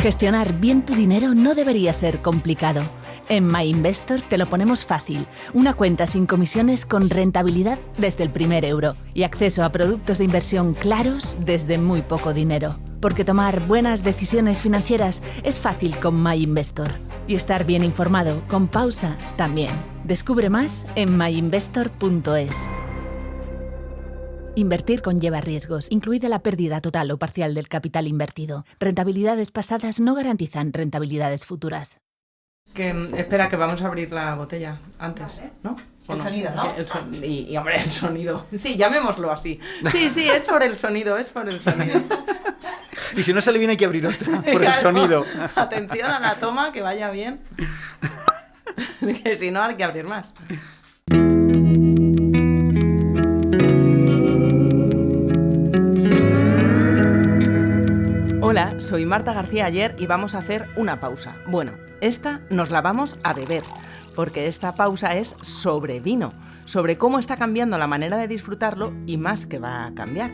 Gestionar bien tu dinero no debería ser complicado. En MyInvestor te lo ponemos fácil. Una cuenta sin comisiones con rentabilidad desde el primer euro y acceso a productos de inversión claros desde muy poco dinero. Porque tomar buenas decisiones financieras es fácil con MyInvestor. Y estar bien informado con pausa también. Descubre más en myinvestor.es. Invertir conlleva riesgos, incluida la pérdida total o parcial del capital invertido. Rentabilidades pasadas no garantizan rentabilidades futuras. Espera, que vamos a abrir la botella antes, ¿no? El sonido, ¿no? Y hombre, el sonido. Sí, llamémoslo así. Sí, es por el sonido, Y si no sale bien hay que abrir otra, por el sonido. Atención a la toma, que vaya bien. Que si no hay que abrir más. Hola, soy Marta García Ayer y vamos a hacer una pausa. Bueno, esta nos la vamos a beber, porque esta pausa es sobre vino, sobre cómo está cambiando la manera de disfrutarlo y más que va a cambiar.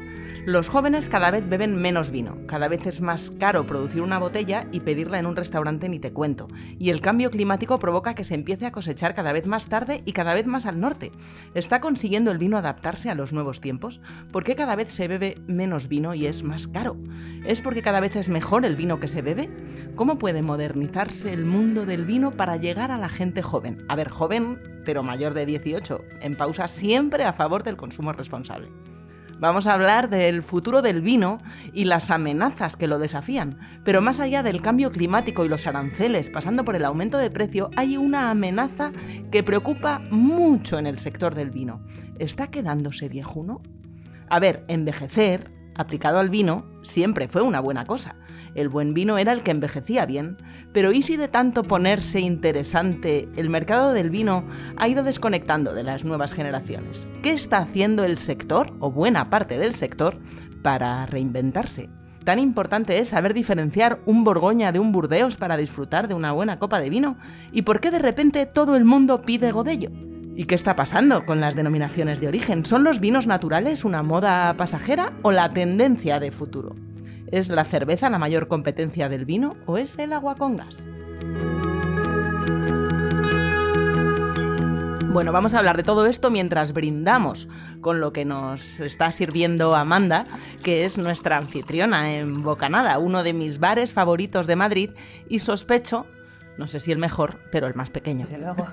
Los jóvenes cada vez beben menos vino, cada vez es más caro producir una botella y pedirla en un restaurante ni te cuento. Y el cambio climático provoca que se empiece a cosechar cada vez más tarde y cada vez más al norte. ¿Está consiguiendo el vino adaptarse a los nuevos tiempos? ¿Por qué cada vez se bebe menos vino y es más caro? ¿Es porque cada vez es mejor el vino que se bebe? ¿Cómo puede modernizarse el mundo del vino para llegar a la gente joven? A ver, joven, pero mayor de 18. En pausa, siempre a favor del consumo responsable. Vamos a hablar del futuro del vino y las amenazas que lo desafían. Pero más allá del cambio climático y los aranceles, pasando por el aumento de precio, hay una amenaza que preocupa mucho en el sector del vino. ¿Está quedándose viejuno? A ver, envejecer, aplicado al vino, siempre fue una buena cosa. El buen vino era el que envejecía bien. Pero ¿y si de tanto ponerse interesante, el mercado del vino ha ido desconectando de las nuevas generaciones? ¿Qué está haciendo el sector, o buena parte del sector, para reinventarse? ¿Tan importante es saber diferenciar un Borgoña de un Burdeos para disfrutar de una buena copa de vino? ¿Y por qué de repente todo el mundo pide Godello? ¿Y qué está pasando con las denominaciones de origen? ¿Son los vinos naturales una moda pasajera o la tendencia de futuro? ¿Es la cerveza la mayor competencia del vino o es el agua con gas? Bueno, vamos a hablar de todo esto mientras brindamos con lo que nos está sirviendo Amanda, que es nuestra anfitriona en Bocanada, uno de mis bares favoritos de Madrid, y sospecho, no sé si el mejor, pero el más pequeño. Desde luego.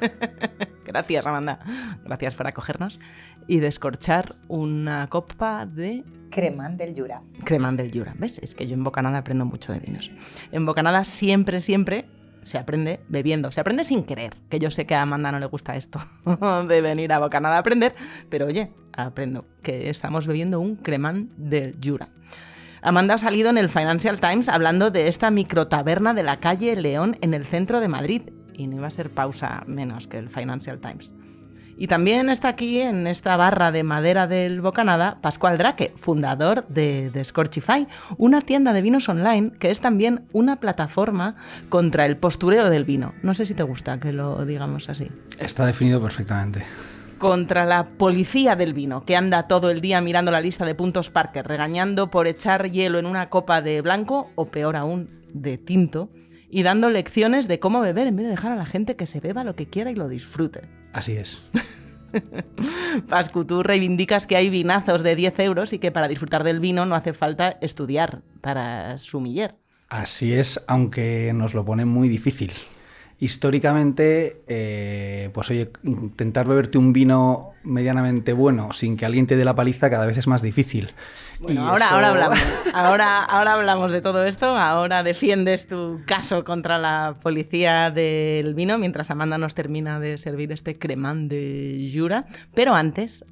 Gracias, Amanda. Gracias por acogernos. Y descorchar una copa de... Cremant del Jura. Cremant del Jura. ¿Ves? Es que yo en Bocanada aprendo mucho de vinos. En Bocanada siempre se aprende bebiendo. Se aprende sin querer. Que yo sé que a Amanda no le gusta esto de venir a Bocanada a aprender. Pero oye, aprendo que estamos bebiendo un Cremant del Jura. Amanda ha salido en el Financial Times hablando de esta microtaberna de la calle León en el centro de Madrid. Y no iba a ser pausa menos que el Financial Times. Y también está aquí, en esta barra de madera del Bocanada, Pascual Draque, fundador de Scorchify, una tienda de vinos online que es también una plataforma contra el postureo del vino. No sé si te gusta que lo digamos así. Está definido perfectamente. Contra la policía del vino, que anda todo el día mirando la lista de puntos Parker, regañando por echar hielo en una copa de blanco, o peor aún, de tinto, y dando lecciones de cómo beber en vez de dejar a la gente que se beba lo que quiera y lo disfrute. Así es. Pascu, tú reivindicas que hay vinazos de 10 euros y que para disfrutar del vino no hace falta estudiar para sumiller. Así es, aunque nos lo pone muy difícil. Históricamente, pues oye, intentar beberte un vino medianamente bueno sin que alguien te dé la paliza cada vez es más difícil. Bueno, ahora hablamos. Ahora hablamos de todo esto. Ahora defiendes tu caso contra la policía del vino mientras Amanda nos termina de servir este Cremant de Jura. Pero antes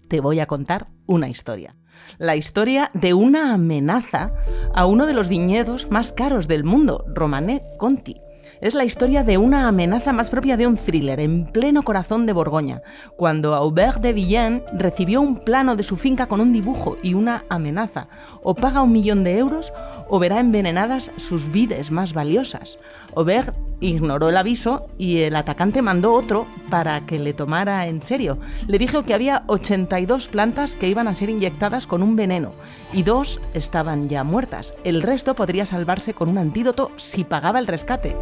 te voy a contar una historia. La historia de una amenaza a uno de los viñedos más caros del mundo, Romanée Conti. Es la historia de una amenaza más propia de un thriller en pleno corazón de Borgoña, cuando Aubert de Villaine recibió un plano de su finca con un dibujo y una amenaza. O paga 1 millón de euros o verá envenenadas sus vides más valiosas. Aubert ignoró el aviso y el atacante mandó otro para que le tomara en serio. Le dijo que había 82 plantas que iban a ser inyectadas con un veneno y 2 estaban ya muertas. El resto podría salvarse con un antídoto si pagaba el rescate.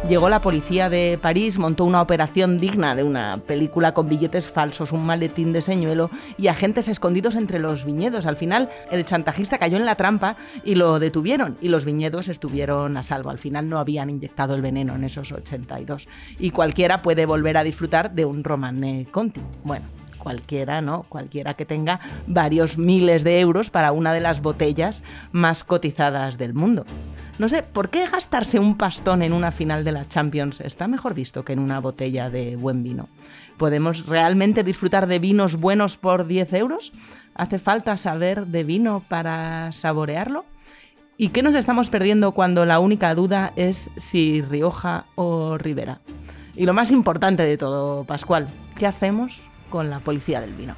Llegó la policía de París, montó una operación digna de una película con billetes falsos, un maletín de señuelo y agentes escondidos entre los viñedos. Al final, el chantajista cayó en la trampa y lo detuvieron y los viñedos estuvieron a salvo. Al final no habían inyectado el veneno en esos 82. Y cualquiera puede volver a disfrutar de un Romanée Conti. Bueno, cualquiera, ¿no? Cualquiera que tenga varios miles de euros para una de las botellas más cotizadas del mundo. No sé, ¿por qué gastarse un pastón en una final de la Champions está mejor visto que en una botella de buen vino? ¿Podemos realmente disfrutar de vinos buenos por 10 euros? ¿Hace falta saber de vino para saborearlo? ¿Y qué nos estamos perdiendo cuando la única duda es si Rioja o Ribera? Y lo más importante de todo, Pascual, ¿qué hacemos con la policía del vino?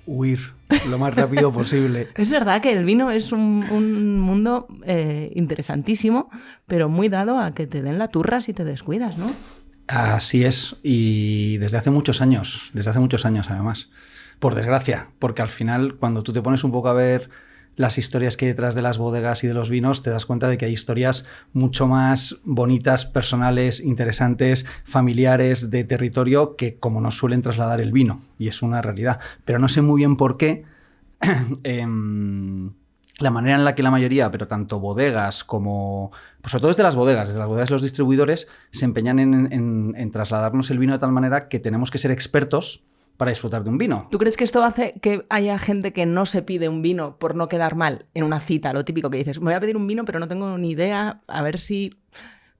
Huir lo más rápido posible. Es verdad que el vino es un mundo interesantísimo, pero muy dado a que te den la turra si te descuidas, ¿no? Así es, y desde hace muchos años además, por desgracia, porque al final cuando tú te pones un poco a ver las historias que hay detrás de las bodegas y de los vinos, te das cuenta de que hay historias mucho más bonitas, personales, interesantes, familiares, de territorio, que como nos suelen trasladar el vino, y es una realidad. Pero no sé muy bien por qué la manera en la que la mayoría, pero tanto bodegas como, pues sobre todo desde las bodegas los distribuidores, se empeñan en trasladarnos el vino de tal manera que tenemos que ser expertos para disfrutar de un vino. ¿Tú crees que esto hace que haya gente que no se pide un vino por no quedar mal en una cita? Lo típico que dices, me voy a pedir un vino pero no tengo ni idea, a ver si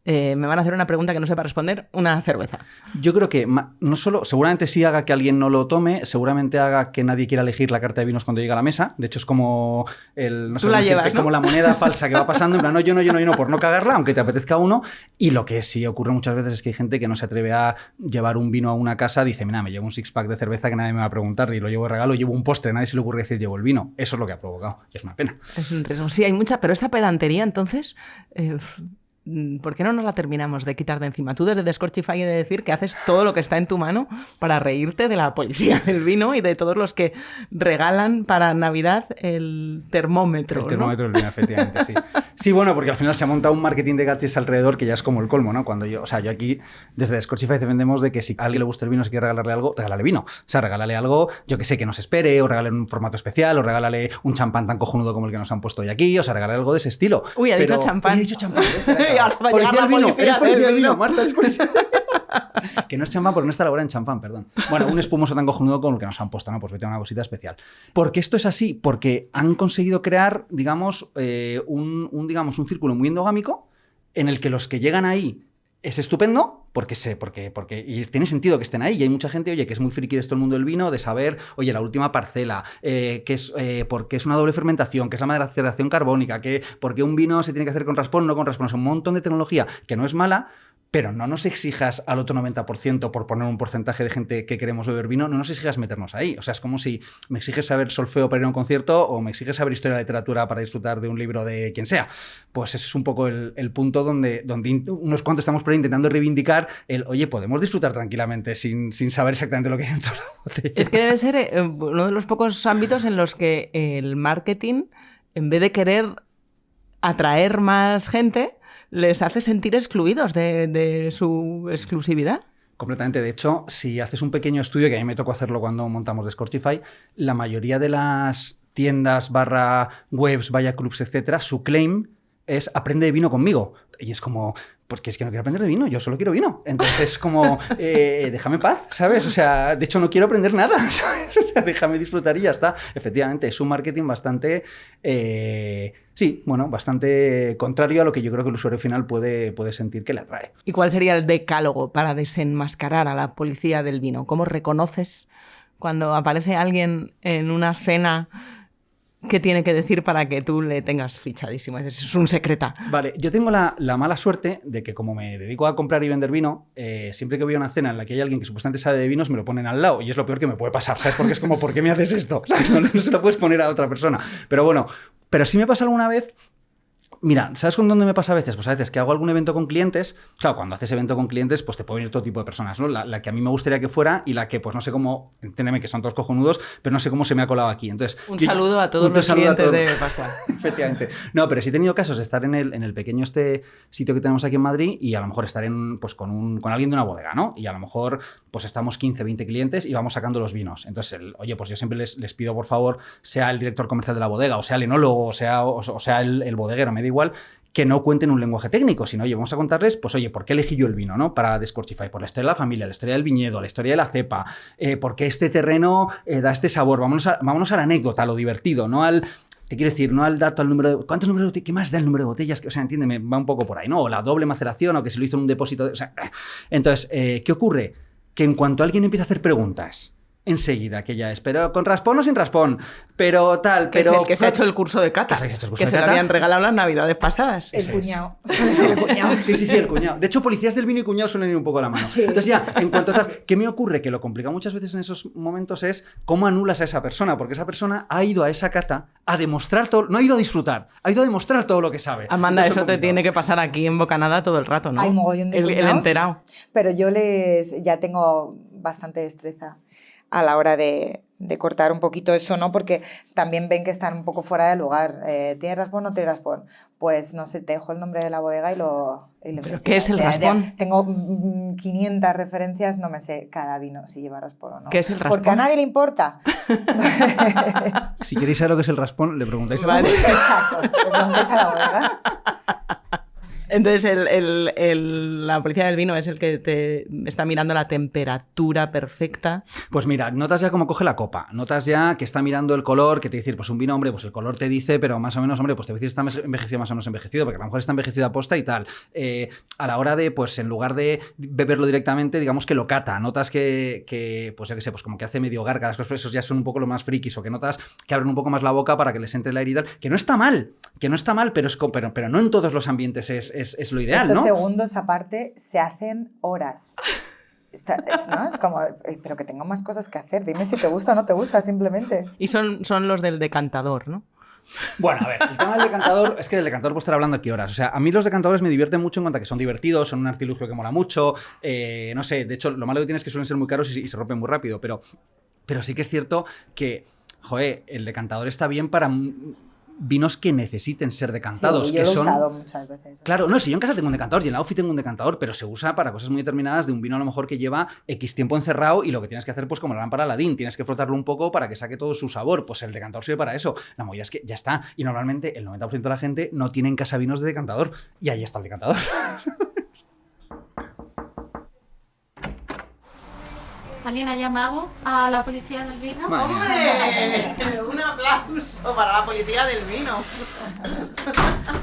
me van a hacer una pregunta que no sepa responder, una cerveza. Yo creo que no solo, seguramente sí haga que alguien no lo tome, seguramente haga que nadie quiera elegir la carta de vinos cuando llega a la mesa. De hecho es como como la moneda falsa que va pasando, en plan, no, yo no, por no cagarla, aunque te apetezca uno. Y lo que sí ocurre muchas veces es que hay gente que no se atreve a llevar un vino a una casa, dice, mira, me llevo un six-pack de cerveza que nadie me va a preguntar, y lo llevo de regalo, llevo un postre, nadie se le ocurre decir llevo el vino. Eso es lo que ha provocado, y es una pena. Es un riesgo. Sí, hay mucha, pero esta pedantería, entonces... ¿por qué no nos la terminamos de quitar de encima? Tú desde Descorchify he de decir que haces todo lo que está en tu mano para reírte de la policía del vino y de todos los que regalan para Navidad el termómetro. El termómetro del vino, efectivamente, sí. Sí, bueno, porque al final se ha montado un marketing de gadgets alrededor que ya es como el colmo, ¿no? Cuando yo aquí desde Descorchify defendemos de que si a alguien le gusta el vino, si quiere regalarle algo, regálale vino. O sea, regálale algo, yo que sé, que no se espere, o regálale un formato especial, o regálale un champán tan cojonudo como el que nos han puesto hoy aquí, o sea, regálale algo de ese estilo. Uy, ha dicho champán. He dicho champán. Ahora va a llegar la vino. policía Eres policía del vino, vino. Marta, eres policía. Que no es champán porque no está elaborado en champán, perdón. Bueno, un espumoso tan cojonudo como el que nos han puesto, ¿no? Pues vete a una cosita especial. ¿Por qué esto es así? Porque han conseguido crear, digamos, un círculo muy endogámico en el que los que llegan ahí es estupendo, porque y tiene sentido que estén ahí, y hay mucha gente, oye, que es muy friki de esto el mundo del vino, de saber, oye, la última parcela, porque es una doble fermentación, que es la maceración carbónica, porque un vino se tiene que hacer con raspón, no con raspón, es un montón de tecnología que no es mala, pero no nos exijas al otro 90%, por poner un porcentaje de gente que queremos beber vino, no nos exijas meternos ahí. O sea, es como si me exiges saber solfeo para ir a un concierto o me exiges saber historia de literatura para disfrutar de un libro de quien sea. Pues ese es un poco el punto donde unos cuantos estamos por ahí intentando reivindicar oye, podemos disfrutar tranquilamente sin saber exactamente lo que hay dentro de la botella. Es que debe ser uno de los pocos ámbitos en los que el marketing, en vez de querer atraer más gente, les hace sentir excluidos de su exclusividad. Completamente. De hecho, si haces un pequeño estudio, que a mí me tocó hacerlo cuando montamos Descorchify, la mayoría de las tiendas, webs, clubs, etcétera, su claim es aprende de vino conmigo. Y es como, porque es que no quiero aprender de vino, yo solo quiero vino. Entonces es como, déjame en paz, ¿sabes? O sea, de hecho no quiero aprender nada, ¿sabes? O sea, déjame disfrutar y ya está. Efectivamente, es un marketing bastante, bastante contrario a lo que yo creo que el usuario final puede sentir que le atrae. ¿Y cuál sería el decálogo para desenmascarar a la policía del vino? ¿Cómo reconoces cuando aparece alguien en una cena? ¿Qué tiene que decir para que tú le tengas fichadísimo? Es un secreta. Vale, yo tengo la mala suerte de que como me dedico a comprar y vender vino, siempre que voy a una cena en la que hay alguien que supuestamente sabe de vinos, me lo ponen al lado. Y es lo peor que me puede pasar, ¿sabes? Porque es como, ¿por qué me haces esto? ¿Sabes? No se lo puedes poner a otra persona. Pero bueno, Pero sí me pasa alguna vez... Mira, ¿sabes con dónde me pasa a veces? Pues a veces que hago algún evento con clientes, claro, cuando haces evento con clientes, pues te puede venir todo tipo de personas, ¿no? La que a mí me gustaría que fuera y la que, pues no sé cómo, entiéndeme que son todos cojonudos, pero no sé cómo se me ha colado aquí. Entonces, Un saludo a todos los clientes de Pascual. Efectivamente. No, pero sí he tenido casos de estar en el pequeño sitio que tenemos aquí en Madrid y a lo mejor estar pues con alguien de una bodega, ¿no? Y a lo mejor pues estamos 15, 20 clientes y vamos sacando los vinos. Entonces, oye, pues yo siempre les pido, por favor, sea el director comercial de la bodega, o sea el enólogo, o sea el bodeguero, me da igual, que no cuenten un lenguaje técnico, sino, oye, vamos a contarles, pues, oye, ¿por qué elegí yo el vino, no? Para Descorchify, por la historia de la familia, la historia del viñedo, la historia de la cepa, por qué este terreno da este sabor. Vámonos a la anécdota, a lo divertido, no al... Te quiero decir, no al dato, al número de... ¿Cuántos números de botellas? ¿Qué más da el número de botellas? O sea, entiéndeme, va un poco por ahí, ¿no? O la doble maceración, o que se lo hizo en un depósito... O sea, entonces, ¿qué ocurre? Que en cuanto alguien empieza a hacer preguntas, enseguida, que ya es, pero con raspón o sin raspón, pero tal, que pero... es el que se ha hecho el curso de cata, que se lo habían regalado las navidades pasadas. El cuñado. El cuñado. Sí, el cuñado. De hecho, policías del vino y cuñado suelen ir un poco a la mano. Sí. Entonces ya, en cuanto a tal, ¿qué me ocurre? Que lo complicado muchas veces en esos momentos es cómo anulas a esa persona, porque esa persona ha ido a esa cata a demostrar todo, no ha ido a disfrutar, ha ido a demostrar todo lo que sabe. Amanda, Entonces, eso te tiene que pasar aquí en Bocanada todo el rato, ¿no? Hay mogollón de el cuñados, enterado. Pero yo ya tengo bastante destreza a la hora de cortar un poquito eso, ¿no? Porque también ven que están un poco fuera de lugar. ¿Tienes raspón o no tienes raspón? Pues no sé, te dejo el nombre de la bodega y lo investigas. ¿Qué es el raspón? Tengo 500 referencias, no me sé cada vino si lleva raspón o no. ¿Qué es el raspón? Porque a nadie le importa. Si queréis saber lo que es el raspón, le preguntáis a la Vale. bodega. Exacto, le preguntáis a la bodega. Entonces, la policía del vino es el que te está mirando la temperatura perfecta. Pues mira, notas ya cómo coge la copa, notas ya que está mirando el color, que te dice, pues un vino, hombre, pues el color te dice, pero más o menos, hombre, pues te dice si está envejecido más o menos envejecido, porque a lo mejor está envejecido a posta y tal. A la hora de, pues en lugar de beberlo directamente, digamos que lo cata, notas que pues yo qué sé, pues como que hace medio gárgaras, esos ya son un poco lo más frikis, o que notas que abren un poco más la boca para que les entre el aire y tal, que no está mal, pero no en todos los ambientes es lo ideal, Esos ¿no? segundos aparte se hacen horas. ¿No? Es como, pero que tengo más cosas que hacer. Dime si te gusta o no te gusta, simplemente. Y son los del decantador, ¿no? Bueno, a ver, el tema del decantador es que del decantador puedo estar hablando aquí horas. O sea, a mí los decantadores me divierten mucho en cuanto a que son divertidos, son un artilugio que mola mucho. No sé, de hecho, lo malo que tiene es que suelen ser muy caros y se rompen muy rápido. Pero sí que es cierto que, joder, el decantador está bien para vinos que necesiten ser decantados. Sí, yo que lo he son... usado muchas veces. Claro, no, si yo en casa tengo un decantador y en la ofi tengo un decantador, pero se usa para cosas muy determinadas de un vino a lo mejor que lleva X tiempo encerrado y lo que tienes que hacer, pues como la lámpara Aladín, tienes que frotarlo un poco para que saque todo su sabor. Pues el decantador sirve para eso. La movida es que ya está. Y normalmente el 90% de la gente no tiene en casa vinos de decantador. Y ahí está el decantador. ¿Alguien ha llamado a la policía del vino? ¡Hombre! Un aplauso para la policía del vino.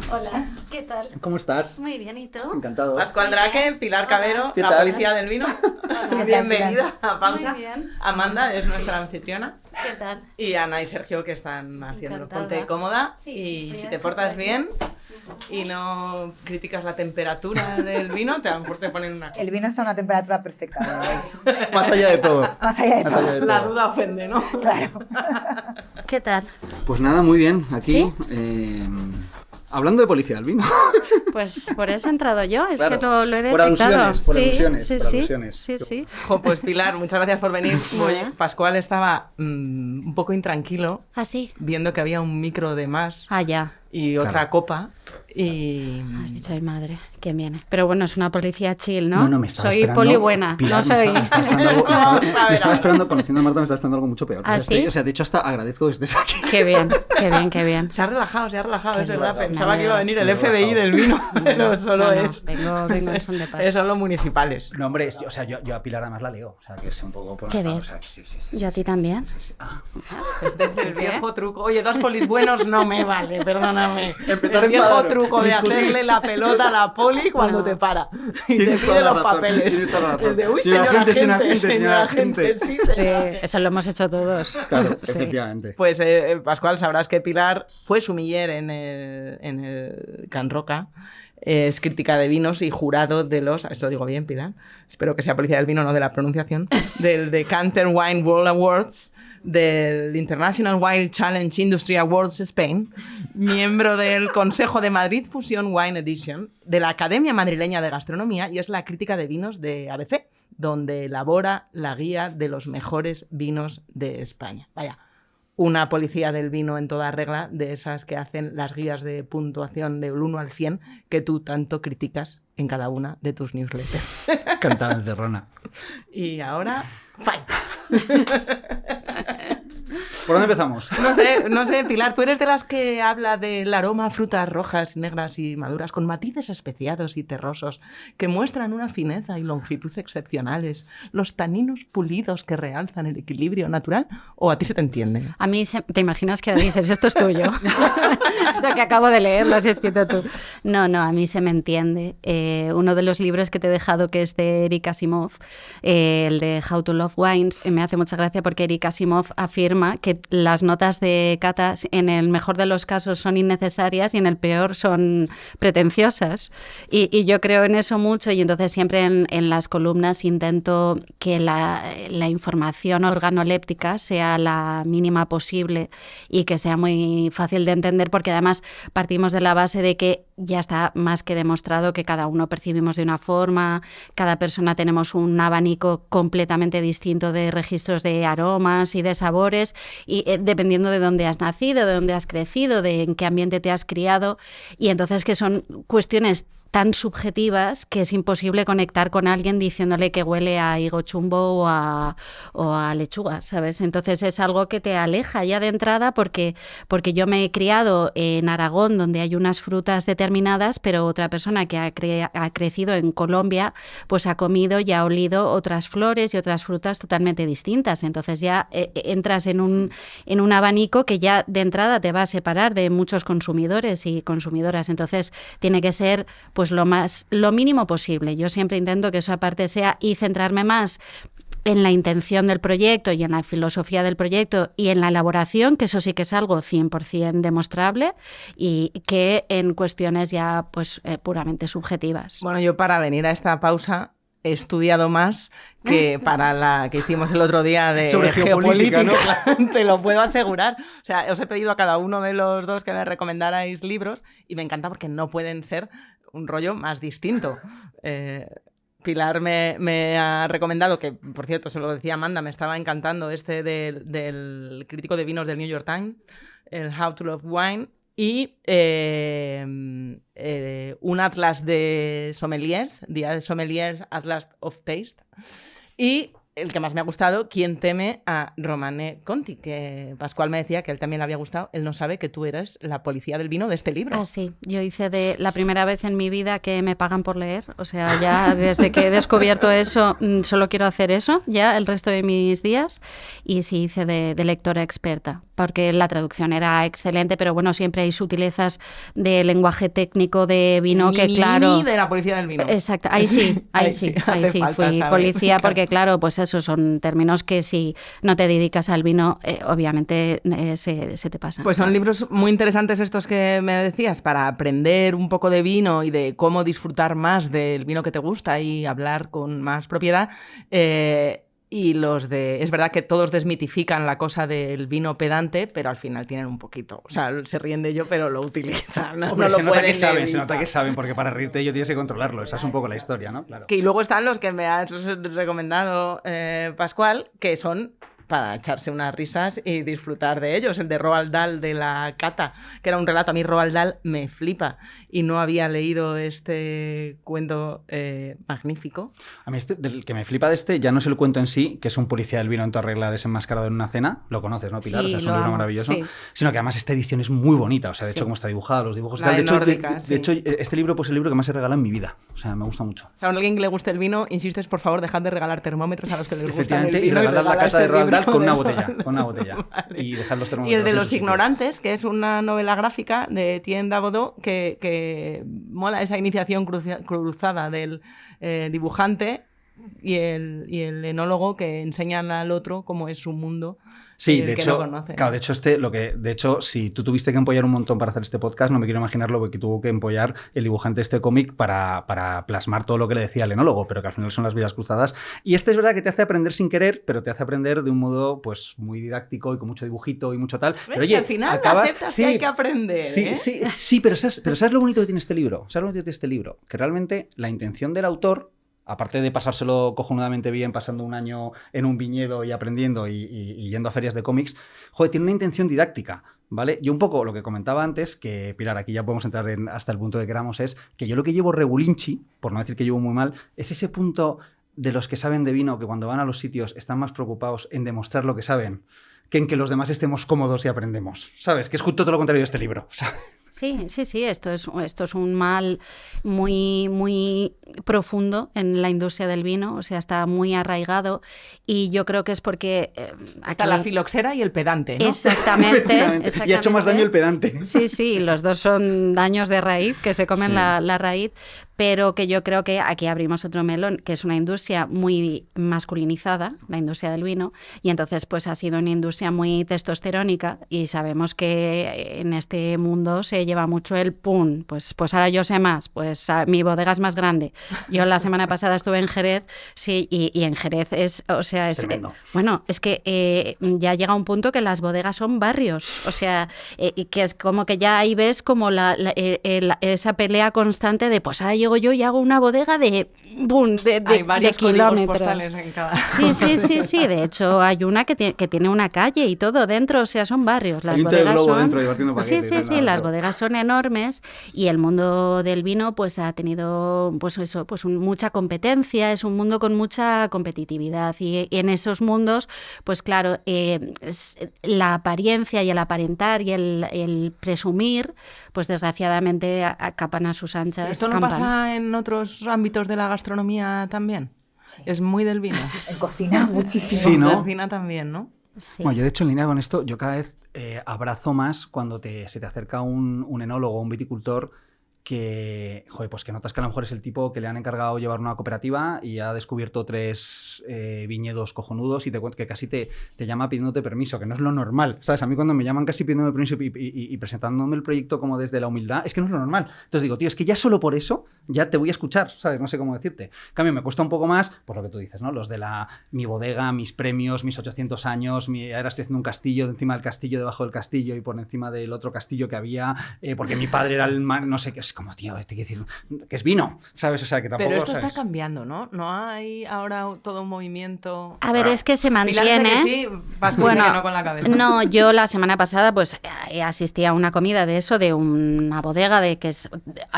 Hola, ¿qué tal? ¿Cómo estás? Muy bien, ¿y tú? Encantado. Pascual Draque, Pilar Cabero, ¿Qué la tal? policía del vino. Hola. Bienvenida a Pausa. Muy bien. Amanda es nuestra anfitriona. ¿Qué tal? Y Ana y Sergio que están haciendo. Encantada. Ponte cómoda Sí, y voy si a te hacer portas aquí. bien y no criticas la temperatura del vino, a lo mejor te ponen una... El vino está a una temperatura perfecta. ¿No? Más allá de todo. Más allá de todo. La duda ofende, ¿no? Claro. ¿Qué tal? Pues nada, muy bien. Aquí, ¿Sí? hablando de policía del vino. Pues por eso he entrado yo, es Claro. que lo he Por detectado. alusiones, por sí, alusiones, sí, por sí, alusiones. sí, sí. Jo, pues Pilar, muchas gracias por venir. Nada. Oye, Pascual estaba un poco intranquilo Ah, sí. viendo que había un micro de más Ah, ya. y Claro. otra copa y... Has dicho, ay madre, ¿quién viene? Pero bueno, es una policía chill, ¿no? No, no, me estaba Soy esperando... poli buena, Pilar, no soy... me estaba esperando algo... Vamos a ver. me estaba esperando, conociendo a Marta, me estaba esperando algo mucho peor. ¿Ah, O sea, sí? o sea, de hecho, hasta agradezco que estés aquí. Qué bien, qué bien, qué bien. Se ha relajado, Qué es verdad. bien. Pensaba que iba a venir el Me he FBI relajado. del vino, pero solo No, no, es... vengo en son de paz. Son los municipales. No, hombre, o sea, yo a Pilar además la leo. O sea, que es un poco... Por Qué bien. O sea, sí. Yo a ti también. Este es el ¿Qué? viejo truco. Oye, 2 polis buenos no me vale, perdóname. Empezar El viejo enfadado, truco de discutir. hacerle la pelota a la poli cuando No. te para. Y Tienes te toda pide la los razón, papeles. tienes toda la razón. El de, uy, Señora señora agente, señora agente, agente, señora agente. sí, Sí, señora agente. eso lo hemos hecho todos. Claro, Sí. efectivamente. Pues Pascual, sabrás que Pilar fue sumiller en el Can Roca. Es crítica de vinos y jurado de los, esto lo digo bien, Pilar, espero que sea policía del vino, no de la pronunciación, del Decanter Wine World Awards, del International Wine Challenge Industry Awards Spain, miembro del Consejo de Madrid Fusion Wine Edition, de la Academia Madrileña de Gastronomía, y es la crítica de vinos de ABC, donde elabora la guía de los mejores vinos de España. Vaya, una policía del vino en toda regla, de esas que hacen las guías de puntuación del 1 al 100 que tú tanto criticas en cada una de tus newsletters. Cantada encerrona. Y ahora, fight. ¿Por dónde empezamos? No sé, Pilar, tú eres de las que habla del aroma a frutas rojas, negras y maduras, con matices especiados y terrosos, que muestran una fineza y longitud excepcionales, los taninos pulidos que realzan el equilibrio natural, ¿o a ti se te entiende? A mí, ¿te imaginas que dices, esto es tuyo? Esto que acabo de leer lo has escrito tú. No, a mí se me entiende. Uno de los libros que te he dejado, que es de Eric Asimov, el de How to Love Wines, me hace mucha gracia porque Eric Asimov afirma que las notas de cata en el mejor de los casos son innecesarias y en el peor son pretenciosas. Y yo creo en eso mucho, y entonces siempre en las columnas intento que la información organoléptica sea la mínima posible y que sea muy fácil de entender, porque además partimos de la base de que ya está más que demostrado que cada uno percibimos de una forma, cada persona tenemos un abanico completamente distinto de registros de aromas y de sabores, y dependiendo de dónde has nacido, de dónde has crecido, de en qué ambiente te has criado, y entonces que son cuestiones tan subjetivas que es imposible conectar con alguien diciéndole que huele a higo chumbo o a lechuga, ¿sabes? Entonces es algo que te aleja ya de entrada porque yo me he criado en Aragón, donde hay unas frutas determinadas, pero otra persona que ha crecido en Colombia pues ha comido y ha olido otras flores y otras frutas totalmente distintas. Entonces ya entras en un abanico que ya de entrada te va a separar de muchos consumidores y consumidoras. Entonces tiene que ser pues lo mínimo posible. Yo siempre intento que esa parte sea, y centrarme más en la intención del proyecto y en la filosofía del proyecto y en la elaboración, que eso sí que es algo 100% demostrable, y que en cuestiones ya pues puramente subjetivas. Bueno, yo para venir a esta pausa he estudiado más que para la que hicimos el otro día de sobre geopolítica, ¿no? Te lo puedo asegurar. O sea, os he pedido a cada uno de los dos que me recomendarais libros, y me encanta porque no pueden ser un rollo más distinto. Pilar me ha recomendado, que por cierto se lo decía Amanda, me estaba encantando del crítico de vinos del New York Times, el How to Love Wine, y un atlas de sommeliers, Día de Sommeliers, Atlas of Taste, y el que más me ha gustado, ¿Quién teme a Romané Conti? Que Pascual me decía que a él también le había gustado. Él no sabe que tú eres la policía del vino de este libro. Ah, sí. Yo hice de la primera vez en mi vida que me pagan por leer. O sea, ya desde que he descubierto eso, solo quiero hacer eso ya el resto de mis días. Y sí, hice de lectora experta, porque la traducción era excelente, pero bueno, siempre hay sutilezas de lenguaje técnico de vino que, claro... de la policía del vino. Exacto. Ahí sí. Fui policía, porque claro, pues esos son términos que si no te dedicas al vino, obviamente se te pasan. Pues son libros muy interesantes estos que me decías, para aprender un poco de vino y de cómo disfrutar más del vino que te gusta y hablar con más propiedad. Y es verdad que todos desmitifican la cosa del vino pedante, pero al final tienen un poquito. O sea, se ríen de ello, pero lo utilizan. Hombre, se nota que saben, porque para reírte de ello tienes que controlarlo. Esa es un poco la historia, ¿no? Claro. Y luego están los que me has recomendado, Pascual, que son para echarse unas risas y disfrutar de ellos. El de Roald Dahl, de la cata, que era un relato. A mí Roald Dahl me flipa y no había leído este cuento magnífico. A mí del que me flipa de este ya no es el cuento en sí, que es un policía del vino en toda regla desenmascarado en una cena. Lo conoces, ¿no, Pilar? Sí, o sea, es un libro maravilloso. Sí. Sino que además esta edición es muy bonita. O sea, de hecho, cómo está dibujada, los dibujos... De hecho, este libro pues, es el libro que más he regalado en mi vida. O sea, me gusta mucho. O sea, a alguien que le guste el vino, insistes, por favor, dejad de regalar termómetros a los que les gusta el vino. Y regalar la cata de Roald Dahl con una botella. Vale. Y dejar los termómetros. Y el de Los Ignorantes, que es una novela gráfica de Etienne Dabodeau, que mola esa iniciación cruzada del dibujante y el enólogo que enseñan al otro cómo es su mundo. Sí, el de que hecho, no conoce. claro, de hecho, si tú tuviste que empollar un montón para hacer este podcast, no me quiero imaginar lo que tuvo que empollar el dibujante de este cómic para plasmar todo lo que le decía el enólogo, pero que al final son las vidas cruzadas. Y es verdad que te hace aprender sin querer, pero te hace aprender de un modo pues muy didáctico y con mucho dibujito y mucho tal. ¿Ves? Pero oye, al final acabas... aceptas que hay que aprender, ¿eh? Sí, pero ¿sabes lo bonito que tiene este libro? ¿Sabes lo bonito que tiene este libro? Que realmente la intención del autor, aparte de pasárselo cojonudamente bien, pasando un año en un viñedo y aprendiendo y yendo a ferias de cómics, joder, tiene una intención didáctica, ¿vale? Yo un poco lo que comentaba antes, que Pilar, aquí ya podemos entrar hasta el punto que queramos, es que yo lo que llevo regulinchi, por no decir que llevo muy mal, es ese punto de los que saben de vino que cuando van a los sitios están más preocupados en demostrar lo que saben que en que los demás estemos cómodos y aprendemos, ¿sabes? Que es justo todo lo contrario de este libro, ¿sabes? Sí, esto es un mal muy, muy profundo en la industria del vino, o sea, está muy arraigado y yo creo que es porque... Está la filoxera y el pedante, ¿no? Exactamente. Y ha hecho más daño el pedante. Sí, los dos son daños de raíz, que se comen la raíz, pero que yo creo que aquí abrimos otro melón, que es una industria muy masculinizada, la industria del vino, y entonces pues ha sido una industria muy testosterónica y sabemos que en este mundo se lleva mucho el pum, pues ahora yo sé más, pues mi bodega es más grande. Yo la semana pasada estuve en Jerez, sí, y en Jerez es bueno, es que ya llega un punto que las bodegas son barrios, o sea, que es como que ya ahí ves como esa pelea constante de pues ahora llego yo y hago una bodega de kilómetros. Postales en cada... Sí, de hecho hay una que tiene una calle y todo dentro, o sea, son barrios. Las bodegas son... dentro y partiendo paquetes, sí, las bodegas son enormes y el mundo del vino pues ha tenido pues eso, pues mucha competencia, es un mundo con mucha competitividad y en esos mundos pues claro, la apariencia y el aparentar y el presumir pues desgraciadamente acapan a sus anchas. ¿Esto no pasa en otros ámbitos de la gastronomía también? Sí. Es muy del vino. En cocina muchísimo. Sí, ¿no? En cocina también, ¿no? Sí. Bueno, yo de hecho en línea con esto, yo cada vez abrazo más cuando se te acerca un enólogo o un viticultor que, joder, pues que notas que a lo mejor es el tipo que le han encargado llevar una cooperativa y ha descubierto 3 viñedos cojonudos y que casi te llama pidiéndote permiso, que no es lo normal, ¿sabes? A mí cuando me llaman casi pidiéndome permiso y presentándome el proyecto como desde la humildad, es que no es lo normal. Entonces digo, tío, es que ya solo por eso ya te voy a escuchar, ¿sabes? No sé cómo decirte. En cambio, me cuesta un poco más, pues lo que tú dices, ¿no? Los de mi bodega, mis premios, mis 800 años, ahora estoy haciendo un castillo encima del castillo, debajo del castillo y por encima del otro castillo que había, porque mi padre era el mar, no sé qué, es como, tío, te quiero decir que es vino, ¿sabes? O sea, que tampoco... Pero esto ¿sabes? está cambiando, ¿no? No hay ahora todo un movimiento... A ver, es que se mantiene... Que sí, vas bueno, que no con la cabeza. No, yo la semana pasada pues asistí a una comida de eso, de una bodega de que es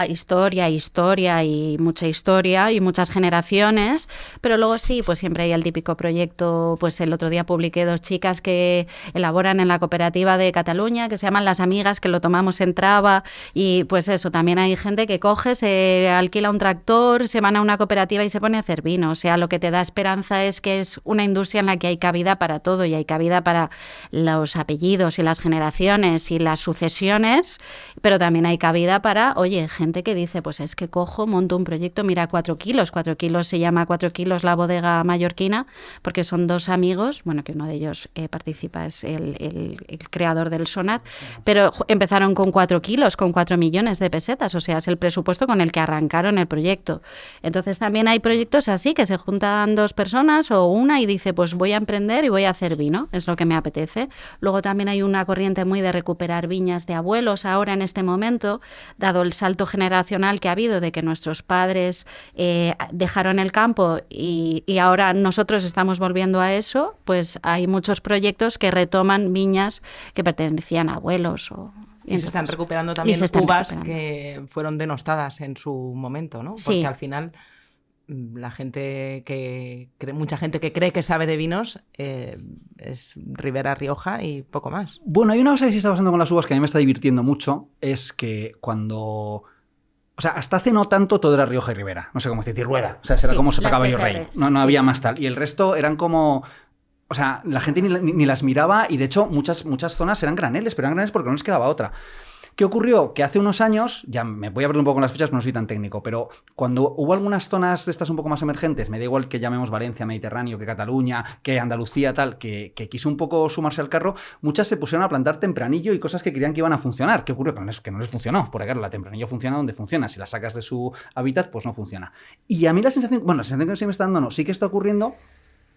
historia y mucha historia y muchas generaciones, pero luego sí, pues siempre hay el típico proyecto, pues el otro día publiqué 2 chicas que elaboran en la cooperativa de Cataluña, que se llaman Las Amigas, que lo tomamos en Traba, y pues eso, también hay gente que coge, se alquila un tractor, se van a una cooperativa y se pone a hacer vino. O sea, lo que te da esperanza es que es una industria en la que hay cabida para todo y hay cabida para los apellidos y las generaciones y las sucesiones, pero también hay cabida para, oye, gente que dice, pues es que cojo, monto un proyecto, mira, 4 kilos se llama 4 kilos la bodega mallorquina, porque son 2 amigos, bueno, que uno de ellos participa, es el creador del Sonat, pero empezaron con 4 kilos, con 4 millones de pesetas, o sea, es el presupuesto con el que arrancaron el proyecto. Entonces también hay proyectos así, que se juntan 2 personas o una y dice, pues voy a emprender y voy a hacer vino, es lo que me apetece. Luego también hay una corriente muy de recuperar viñas de abuelos ahora en este momento, dado el salto generacional que ha habido de que nuestros padres dejaron el campo y ahora nosotros estamos volviendo a eso, pues hay muchos proyectos que retoman viñas que pertenecían a abuelos y se están recuperando también uvas que fueron denostadas en su momento, ¿no? Porque sí. Al final la gente mucha gente que cree que sabe de vinos es Ribera Rioja y poco más. Bueno, hay una cosa que sí está pasando con las uvas que a mí me está divirtiendo mucho, es que cuando... O sea, hasta hace no tanto todo era Rioja y Ribera, no sé cómo decir, Rueda, o sea, era como Sota Caballo Rey, no había más tal. Y el resto eran como O sea, la gente ni las miraba y de hecho muchas zonas eran graneles, pero eran graneles porque no les quedaba otra. ¿Qué ocurrió? Que hace unos años, ya me voy a abrir un poco con las fechas, pero no soy tan técnico, pero cuando hubo algunas zonas de estas un poco más emergentes, me da igual que llamemos Valencia, Mediterráneo, que Cataluña, que Andalucía, tal, que quiso un poco sumarse al carro, muchas se pusieron a plantar tempranillo y cosas que creían que iban a funcionar. ¿Qué ocurrió? Que no les funcionó, porque claro, la tempranillo funciona donde funciona, si la sacas de su hábitat, pues no funciona. Y a mí la sensación que sí me está dando, no, sí que está ocurriendo,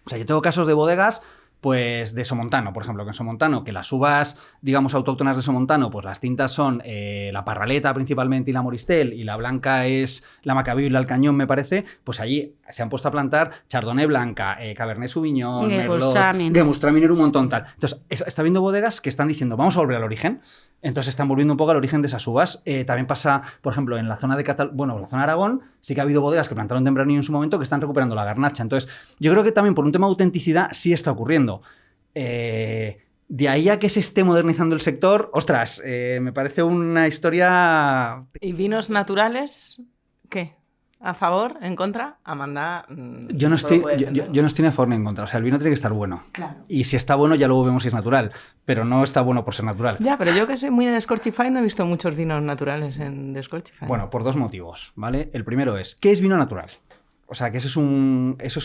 o sea, yo tengo casos de bodegas pues de Somontano, por ejemplo, que en Somontano, que las uvas, digamos, autóctonas de Somontano, pues las tintas son la Parraleta principalmente y la Moristel, y la blanca es la Macabeo y la Alcañón, me parece, pues allí se han puesto a plantar Chardonnay blanca, Cabernet Sauvignon, Merlot, Gewürztraminer, un montón tal. Entonces, está habiendo bodegas que están diciendo, vamos a volver al origen. Entonces están volviendo un poco al origen de esas uvas. También pasa, por ejemplo, en la zona de la zona de Aragón, sí que ha habido bodegas que plantaron tempranillo en su momento que están recuperando la garnacha. Entonces, yo creo que también por un tema de autenticidad sí está ocurriendo. De ahí a que se esté modernizando el sector, ostras, me parece una historia... ¿Y vinos naturales? ¿Qué? ¿A favor? ¿En contra? Amanda. Yo no estoy ni a favor ni en contra. O sea, el vino tiene que estar bueno. Claro. Y si está bueno, ya luego vemos si es natural. Pero no está bueno por ser natural. Ya, pero yo que soy muy de Descortify no he visto muchos vinos naturales en Descortify. Bueno, por dos motivos, ¿vale? El primero es, ¿qué es vino natural? O sea, que eso es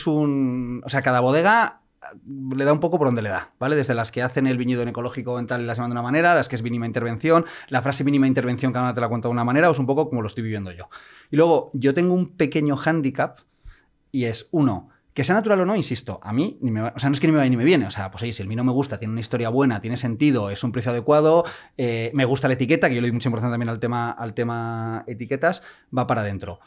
un... O sea, cada bodega le da un poco por donde le da, ¿vale? Desde las que hacen el viñedo en ecológico en tal y las llaman de una manera, las que es mínima intervención, la frase mínima intervención cada una te la cuenta de una manera, o es un poco como lo estoy viviendo yo. Y luego, yo tengo un pequeño hándicap y es, uno, que sea natural o no, insisto, a mí ni me va, o sea, no es que ni me va ni me viene, o sea, pues oye, si el vino me gusta, tiene una historia buena, tiene sentido, es un precio adecuado, me gusta la etiqueta, que yo le doy mucha importancia también al tema etiquetas, va para adentro.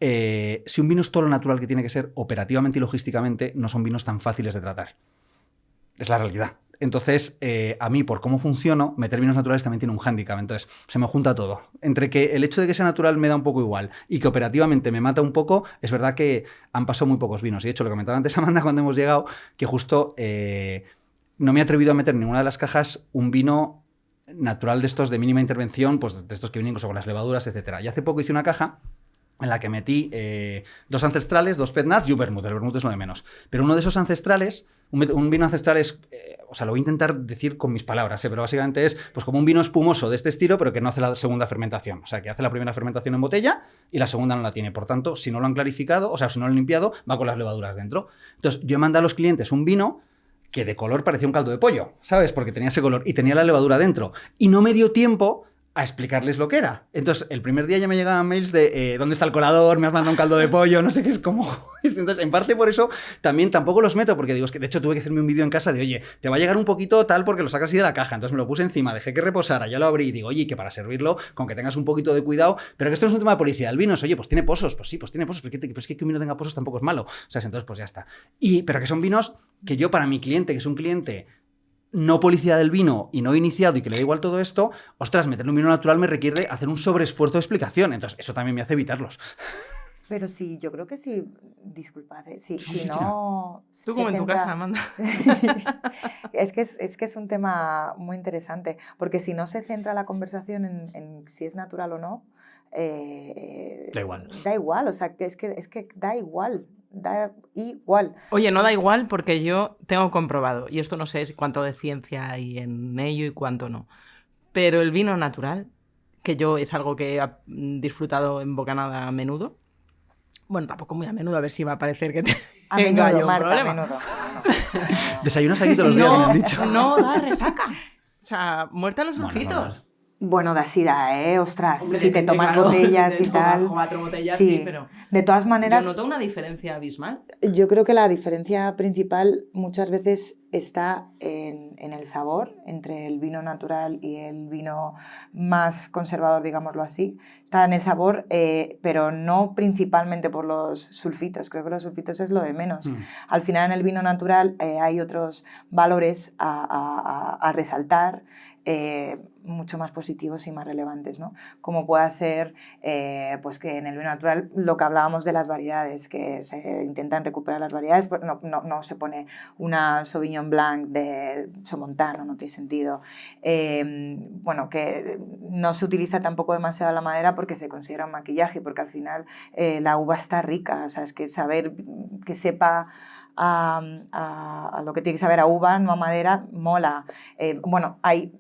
Si un vino es todo lo natural que tiene que ser, operativamente y logísticamente, no son vinos tan fáciles de tratar. Es la realidad. Entonces, a mí, por cómo funciono, meter vinos naturales también tiene un hándicap. Entonces, se me junta todo. Entre que el hecho de que sea natural me da un poco igual y que operativamente me mata un poco, es verdad que han pasado muy pocos vinos. Y de hecho, lo que comentaba antes Amanda cuando hemos llegado, que justo no me he atrevido a meter en ninguna de las cajas un vino natural de estos de mínima intervención, pues de estos que vienen con las levaduras, etcétera. Y hace poco hice una caja en la que metí 2 ancestrales, 2 pet nuts y un vermut. El vermut es lo de menos. Pero uno de esos ancestrales, un vino ancestral es, o sea, lo voy a intentar decir con mis palabras, pero básicamente es pues como un vino espumoso de este estilo, pero que no hace la segunda fermentación. O sea, que hace la primera fermentación en botella y la segunda no la tiene. Por tanto, si no lo han clarificado, o sea, si no lo han limpiado, va con las levaduras dentro. Entonces, yo he mandado a los clientes un vino que de color parecía un caldo de pollo, ¿sabes? Porque tenía ese color y tenía la levadura dentro. Y no me dio tiempo a explicarles lo que era. Entonces, el primer día ya me llegaban mails de ¿dónde está el colador? Me has mandado un caldo de pollo, no sé qué es como... Entonces, en parte por eso también tampoco los meto, porque digo, es que de hecho tuve que hacerme un vídeo en casa de, oye, te va a llegar un poquito tal porque lo sacas así de la caja. Entonces me lo puse encima, dejé que reposara, ya lo abrí y digo, oye, que para servirlo, con que tengas un poquito de cuidado, pero que esto no es un tema de policía. El vino es, oye, pues tiene pozos, pues sí, pues tiene pozos, pero es que un vino tenga pozos tampoco es malo. O sea, entonces pues ya está. Pero que son vinos que yo para mi cliente, que es un cliente no policía del vino y no iniciado y que le da igual todo esto, ostras, meterle un vino natural me requiere hacer un sobreesfuerzo de explicación. Entonces, eso también me hace evitarlos. Pero sí, yo creo que sí, disculpad, si sí, no... Tú como en tu casa, Amanda. es que es un tema muy interesante, porque si no se centra la conversación en si es natural o no, da igual. Da igual, o sea, es que da igual. Da igual. Oye, no da igual porque yo tengo comprobado, y esto no sé cuánto de ciencia hay en ello y cuánto no, pero el vino natural, que yo es algo que he disfrutado en bocanada a menudo, bueno, tampoco muy a menudo, a ver si va a parecer que a menudo, Marta, problema. A menudo. Desayunas aquí todos los días, me han dicho. No da resaca. O sea, muerta los sulfitos. Bueno, da, ostras, Hombre, si te tomas botellas y tal. 4 botellas, sí, pero... De todas maneras... Yo noto una diferencia abismal. Yo creo que la diferencia principal muchas veces está en el sabor, entre el vino natural y el vino más conservador, digámoslo así. Está en el sabor, pero no principalmente por los sulfitos. Creo que los sulfitos es lo de menos. Al final, en el vino natural hay otros valores a resaltar, mucho más positivos y más relevantes, ¿no? Como pueda ser pues que en el vino natural lo que hablábamos de las variedades, que se intentan recuperar las variedades, pues no se pone una Sauvignon Sauvignon Blanc de Somontano, no tiene sentido. Bueno, que no se utiliza tampoco demasiado la madera porque se considera un maquillaje, porque al final la uva está rica, o sea, es que saber que sepa a lo que tiene que saber a uva, no a madera, mola. Bueno, hay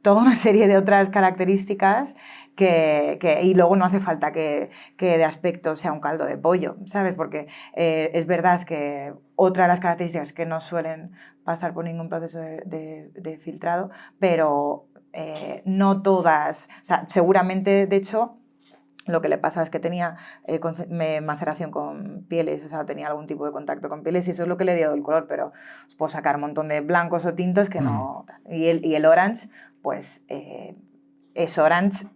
toda una serie de otras características y luego no hace falta que de aspecto sea un caldo de pollo, ¿sabes? Porque es verdad que otra de las características que no suelen pasar por ningún proceso de filtrado, pero no todas, o sea, seguramente, de hecho, lo que le pasa es que tenía maceración con pieles, o sea, tenía algún tipo de contacto con pieles y eso es lo que le dio el color, pero os puedo sacar un montón de blancos o tintos que no... Y el orange, pues es orange,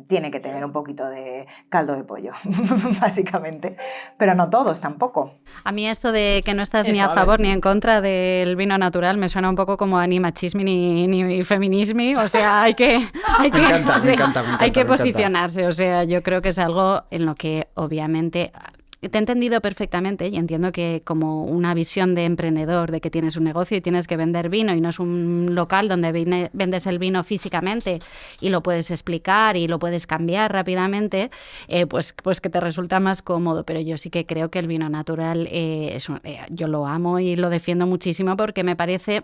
tiene que tener un poquito de caldo de pollo, básicamente, pero no todos tampoco. A mí esto de que no estás ni a favor ni en contra del vino natural me suena un poco como a ni machismo ni feminismo, o sea, hay que posicionarse, o sea, yo creo que es algo en lo que obviamente... Te he entendido perfectamente y entiendo que como una visión de emprendedor, de que tienes un negocio y tienes que vender vino y no es un local donde vendes el vino físicamente y lo puedes explicar y lo puedes cambiar rápidamente, pues que te resulta más cómodo. Pero yo sí que creo que el vino natural, yo lo amo y lo defiendo muchísimo porque me parece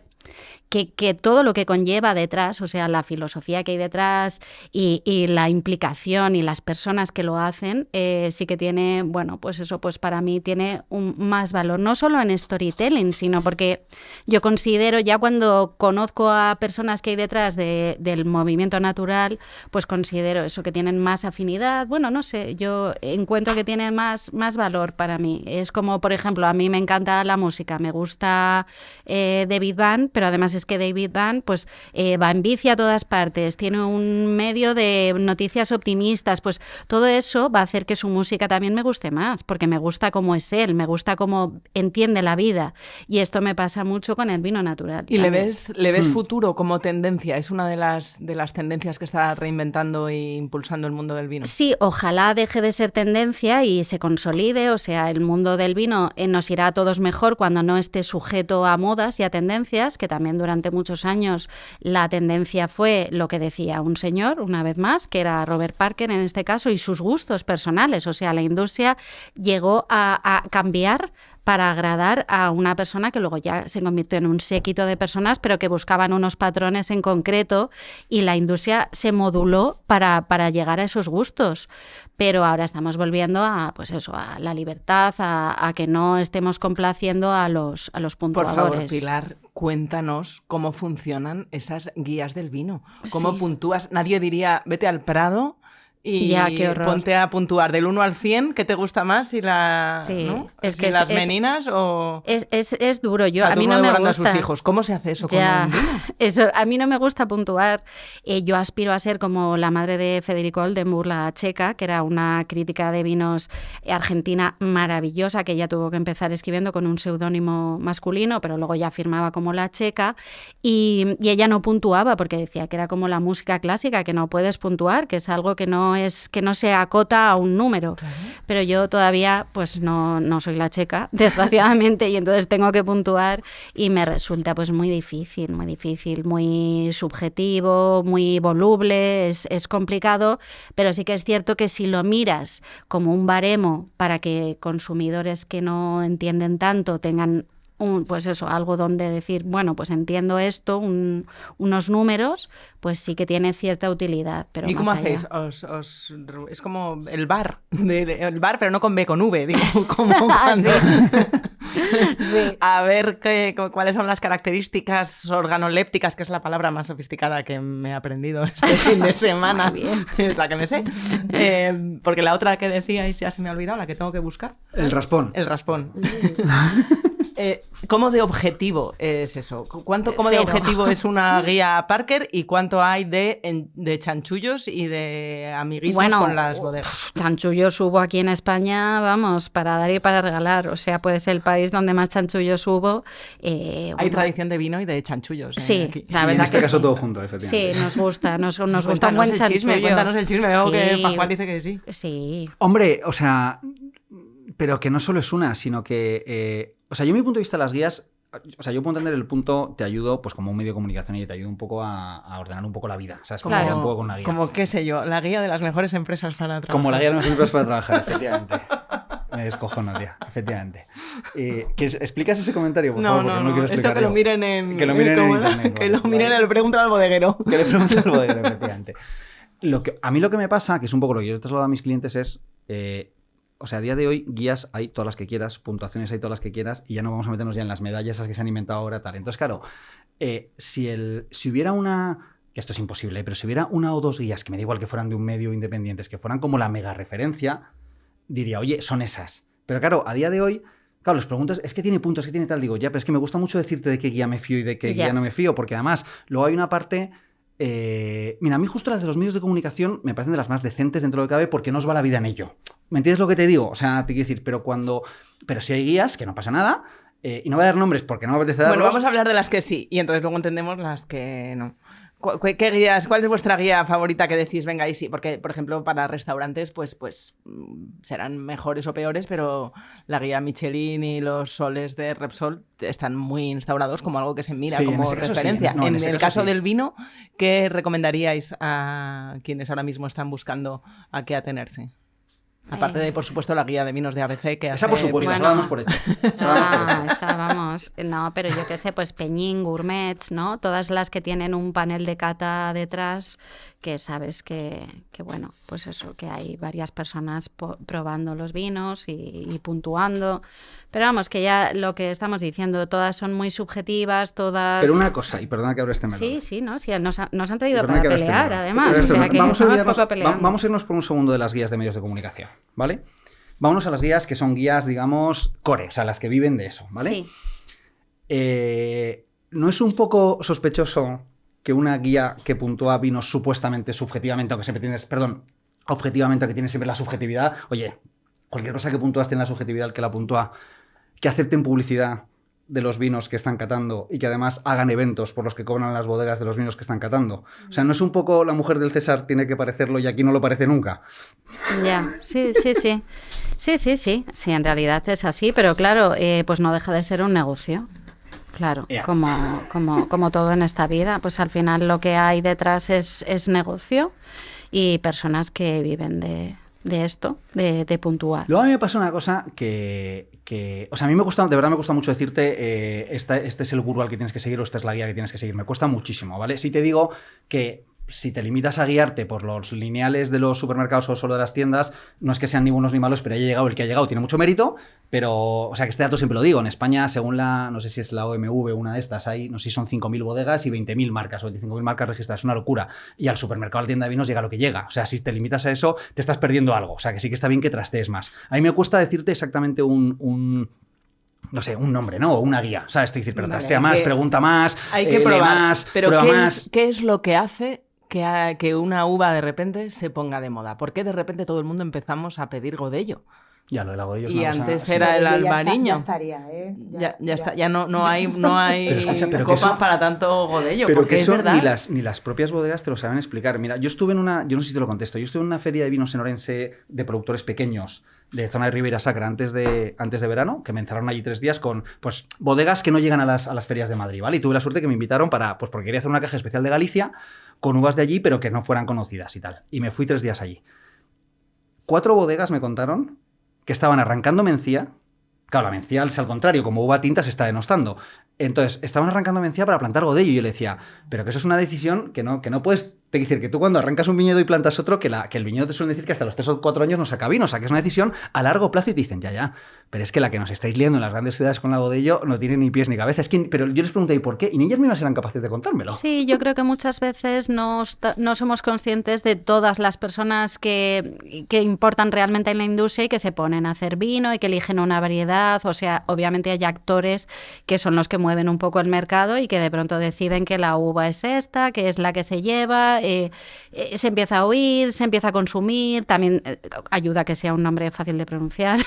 que todo lo que conlleva detrás, o sea, la filosofía que hay detrás y la implicación y las personas que lo hacen, sí que tiene, bueno, pues eso, pues para mí tiene más valor, no solo en storytelling, sino porque yo considero, ya cuando conozco a personas que hay detrás del movimiento natural, pues considero eso, que tienen más afinidad, bueno, no sé, yo encuentro que tiene más valor para mí. Es como, por ejemplo, a mí me encanta la música, me gusta David Byrne, pero además es que David Byrne pues va en bici a todas partes, tiene un medio de noticias optimistas, pues todo eso va a hacer que su música también me guste más, porque me gusta cómo es él, me gusta cómo entiende la vida, y esto me pasa mucho con el vino natural. ¿Y le ves futuro como tendencia? ¿Es una de las tendencias que está reinventando e impulsando el mundo del vino? Sí, ojalá deje de ser tendencia y se consolide, o sea, el mundo del vino nos irá a todos mejor cuando no esté sujeto a modas y a tendencias, que también durante muchos años la tendencia fue lo que decía un señor, una vez más, que era Robert Parker en este caso, y sus gustos personales. O sea, la industria llegó a cambiar para agradar a una persona que luego ya se convirtió en un séquito de personas, pero que buscaban unos patrones en concreto, y la industria se moduló para llegar a esos gustos. Pero ahora estamos volviendo a, pues eso, a la libertad, a que no estemos complaciendo a los puntuadores. Por favor, Pilar, cuéntanos cómo funcionan esas guías del vino. ¿Cómo puntúas? Nadie diría, vete al Prado y ya, qué horror. Ponte a puntuar del 1 al 100, ¿qué te gusta más? ¿no? Es que las meninas o...? Es duro. Yo, o sea, a mí no me gusta. A sus hijos. ¿Cómo se hace eso con un vino? Eso, a mí no me gusta puntuar. Yo aspiro a ser como la madre de Federico Oldenburg, la checa, que era una crítica de vinos argentina maravillosa, que ella tuvo que empezar escribiendo con un seudónimo masculino, pero luego ya firmaba como la checa, y ella no puntuaba porque decía que era como la música clásica, que no puedes puntuar, que es algo que no se acota a un número. Claro. Pero yo todavía pues no soy la checa, desgraciadamente, y entonces tengo que puntuar y me resulta pues muy difícil, muy subjetivo, muy voluble, es complicado, pero sí que es cierto que si lo miras como un baremo para que consumidores que no entienden tanto tengan pues eso, algo donde decir, bueno, pues entiendo esto, unos números, pues sí que tiene cierta utilidad. Pero ¿y cómo hacéis? Es como el bar, pero no con B, con V, digo, como cuando... Sí. A ver cuáles son las características organolépticas, que es la palabra más sofisticada que me he aprendido este fin de semana. Es la que me sé. Porque la otra que decíais ya se me ha olvidado, la que tengo que buscar. El raspón. El raspón. ¿Cómo de objetivo es eso? ¿Cómo de objetivo es una guía Parker y cuánto hay de chanchullos y de amiguismos con las bodegas? Chanchullos hubo aquí en España, vamos, para dar y para regalar. O sea, puede ser el país donde más chanchullos hubo. Hay tradición de vino y de chanchullos. Sí, aquí. la verdad. Y en este caso sí. todo junto, efectivamente. Sí, nos gusta un buen chanchullo. Cuéntanos el chisme, veo sí. que Pascual dice que sí. Sí. Hombre, o sea, pero que no solo es una, sino que... o sea, yo mi punto de vista de las guías, O sea, yo puedo entender el punto, te ayudo pues como un medio de comunicación y te ayudo un poco a ordenar un poco la vida, ¿sabes? Como Claro. un poco con una guía. Como, qué sé yo, la guía de las mejores empresas para trabajar. Como la guía de los libros para trabajar, efectivamente. Me descojono, tía, efectivamente. ¿Explicas ese comentario, por favor? Porque no quiero Esto explicar que lo yo. miren en... Que lo miren en internet. Que lo vale, miren en el pregunta al bodeguero. Que le pregunto al bodeguero, efectivamente. A mí lo que me pasa, que es un poco lo que yo he trasladado a mis clientes, es... o sea, a día de hoy, guías hay todas las que quieras, puntuaciones hay todas las que quieras, y ya no vamos a meternos ya en las medallas esas que se han inventado ahora, tal. Entonces, claro, si hubiera una... que esto es imposible, pero si hubiera una o dos guías, que me da igual que fueran de un medio independientes, que fueran como la mega referencia, diría, oye, son esas. Pero claro, a día de hoy, claro, les preguntas, es que tiene puntos, es que tiene tal, digo, ya, pero es que me gusta mucho decirte de qué guía me fío y de qué guía no me fío, porque además, luego hay una parte... mira, a mí justo las de los medios de comunicación me parecen de las más decentes dentro de lo que cabe porque no os va la vida en ello. ¿Me entiendes lo que te digo? O sea, te quiero decir, pero si hay guías, que no pasa nada, y no voy a dar nombres porque no me apetece darlos. Bueno, vamos a hablar de las que sí, y entonces luego entendemos las que no. ¿Qué guías? ¿Cuál es vuestra guía favorita que decís, venga, ahí sí? Porque, por ejemplo, para restaurantes, pues serán mejores o peores, pero la guía Michelin y los soles de Repsol están muy instaurados como algo que se mira como referencia. En el caso del vino, ¿qué recomendaríais a quienes ahora mismo están buscando a qué atenerse? Aparte de, por supuesto, la guía de vinos de ABC que hace... Esa, por supuesto, Bueno, esa la damos por hecho. Esa, vamos. No, pero yo qué sé, pues Peñín, Gourmets, ¿no? Todas las que tienen un panel de cata detrás, que sabes que bueno, pues eso, que hay varias personas probando los vinos y puntuando. Pero vamos, que ya lo que estamos diciendo, todas son muy subjetivas, todas... Pero una cosa, y perdona que abra este melón. Sí, ¿no? Sí, nos han traído para pelear, además. O sea, que vamos a irnos por un segundo de las guías de medios de comunicación, ¿vale? Vámonos a las guías que son guías, digamos, core, o sea, las que viven de eso, ¿vale? Sí. ¿No es un poco sospechoso que una guía que puntúa vinos supuestamente, subjetivamente, aunque siempre tienes, perdón, objetivamente, aunque tiene siempre la subjetividad, oye, cualquier cosa que puntúas tiene la subjetividad el que la puntúa, que acepten publicidad de los vinos que están catando y que además hagan eventos por los que cobran las bodegas de los vinos que están catando? O sea, ¿no es un poco la mujer del César tiene que parecerlo y aquí no lo parece nunca? Ya, sí. Sí, en realidad es así, pero claro, pues no deja de ser un negocio. Claro, como todo en esta vida, pues al final lo que hay detrás es negocio y personas que viven de esto, de puntuar. Luego a mí me pasa una cosa que o sea, a mí me gusta, de verdad me gusta mucho decirte, este es el gurú al que tienes que seguir o esta es la guía que tienes que seguir. Me cuesta muchísimo, ¿vale? Si te digo que si te limitas a guiarte por los lineales de los supermercados o solo de las tiendas, no es que sean ni buenos ni malos, pero haya llegado el que ha llegado tiene mucho mérito, pero, o sea, que este dato siempre lo digo, en España, según no sé si es la OMV, una de estas, hay, no sé si son 5.000 bodegas y 20.000 marcas o 25.000 marcas registradas, es una locura, y al supermercado, a la tienda de vinos llega lo que llega, o sea, si te limitas a eso, te estás perdiendo algo, o sea, que sí que está bien que trastees más. A mí me cuesta decirte exactamente no sé, un nombre, ¿no? O una guía, ¿sabes? Te decir, pero trastea más, pregunta más, hay que probar más, pero prueba más. ¿qué es lo que hace que una uva de repente se ponga de moda? ¿Por qué de repente todo el mundo empezamos a pedir Godello? Ya lo del Godello es y una cosa, antes sí. era el Ya albariño. Ya estaría, ¿eh? Ya está, ya no hay pero copas para tanto Godello, pero porque que eso es verdad. ni las propias bodegas te lo saben explicar. Mira, yo no sé si te lo contesto, yo estuve en una feria de vinos en Orense de productores pequeños de zona de Ribeira Sacra antes de verano, que me encerraron allí 3 días con pues bodegas que no llegan a las ferias de Madrid, ¿vale? Y tuve la suerte que me invitaron porque quería hacer una caja especial de Galicia con uvas de allí, pero que no fueran conocidas y tal. Y me fui 3 días allí. 4 bodegas me contaron que estaban arrancando mencía. Claro, la mencía, al contrario, como uva tinta se está denostando. Entonces, estaban arrancando mencía para plantar Godello y yo le decía, pero que eso es una decisión que no puedes decir, que tú cuando arrancas un viñedo y plantas otro, que el viñedo te suelen decir que hasta los 3 o 4 años no saca vino, o sea, que es una decisión a largo plazo y te dicen, ya, pero es que la que nos estáis liando en las grandes ciudades con la Godello no tiene ni pies ni cabeza. Pero yo les pregunté, ¿y por qué? Y ni ellas mismas eran capaces de contármelo. Sí, yo creo que muchas veces no somos conscientes de todas las personas que importan realmente en la industria y que se ponen a hacer vino y que eligen una variedad. O sea, obviamente hay actores que son los que mueven un poco el mercado y que de pronto deciden que la uva es esta, que es la que se lleva, se empieza a oír, se empieza a consumir, también ayuda a que sea un nombre fácil de pronunciar.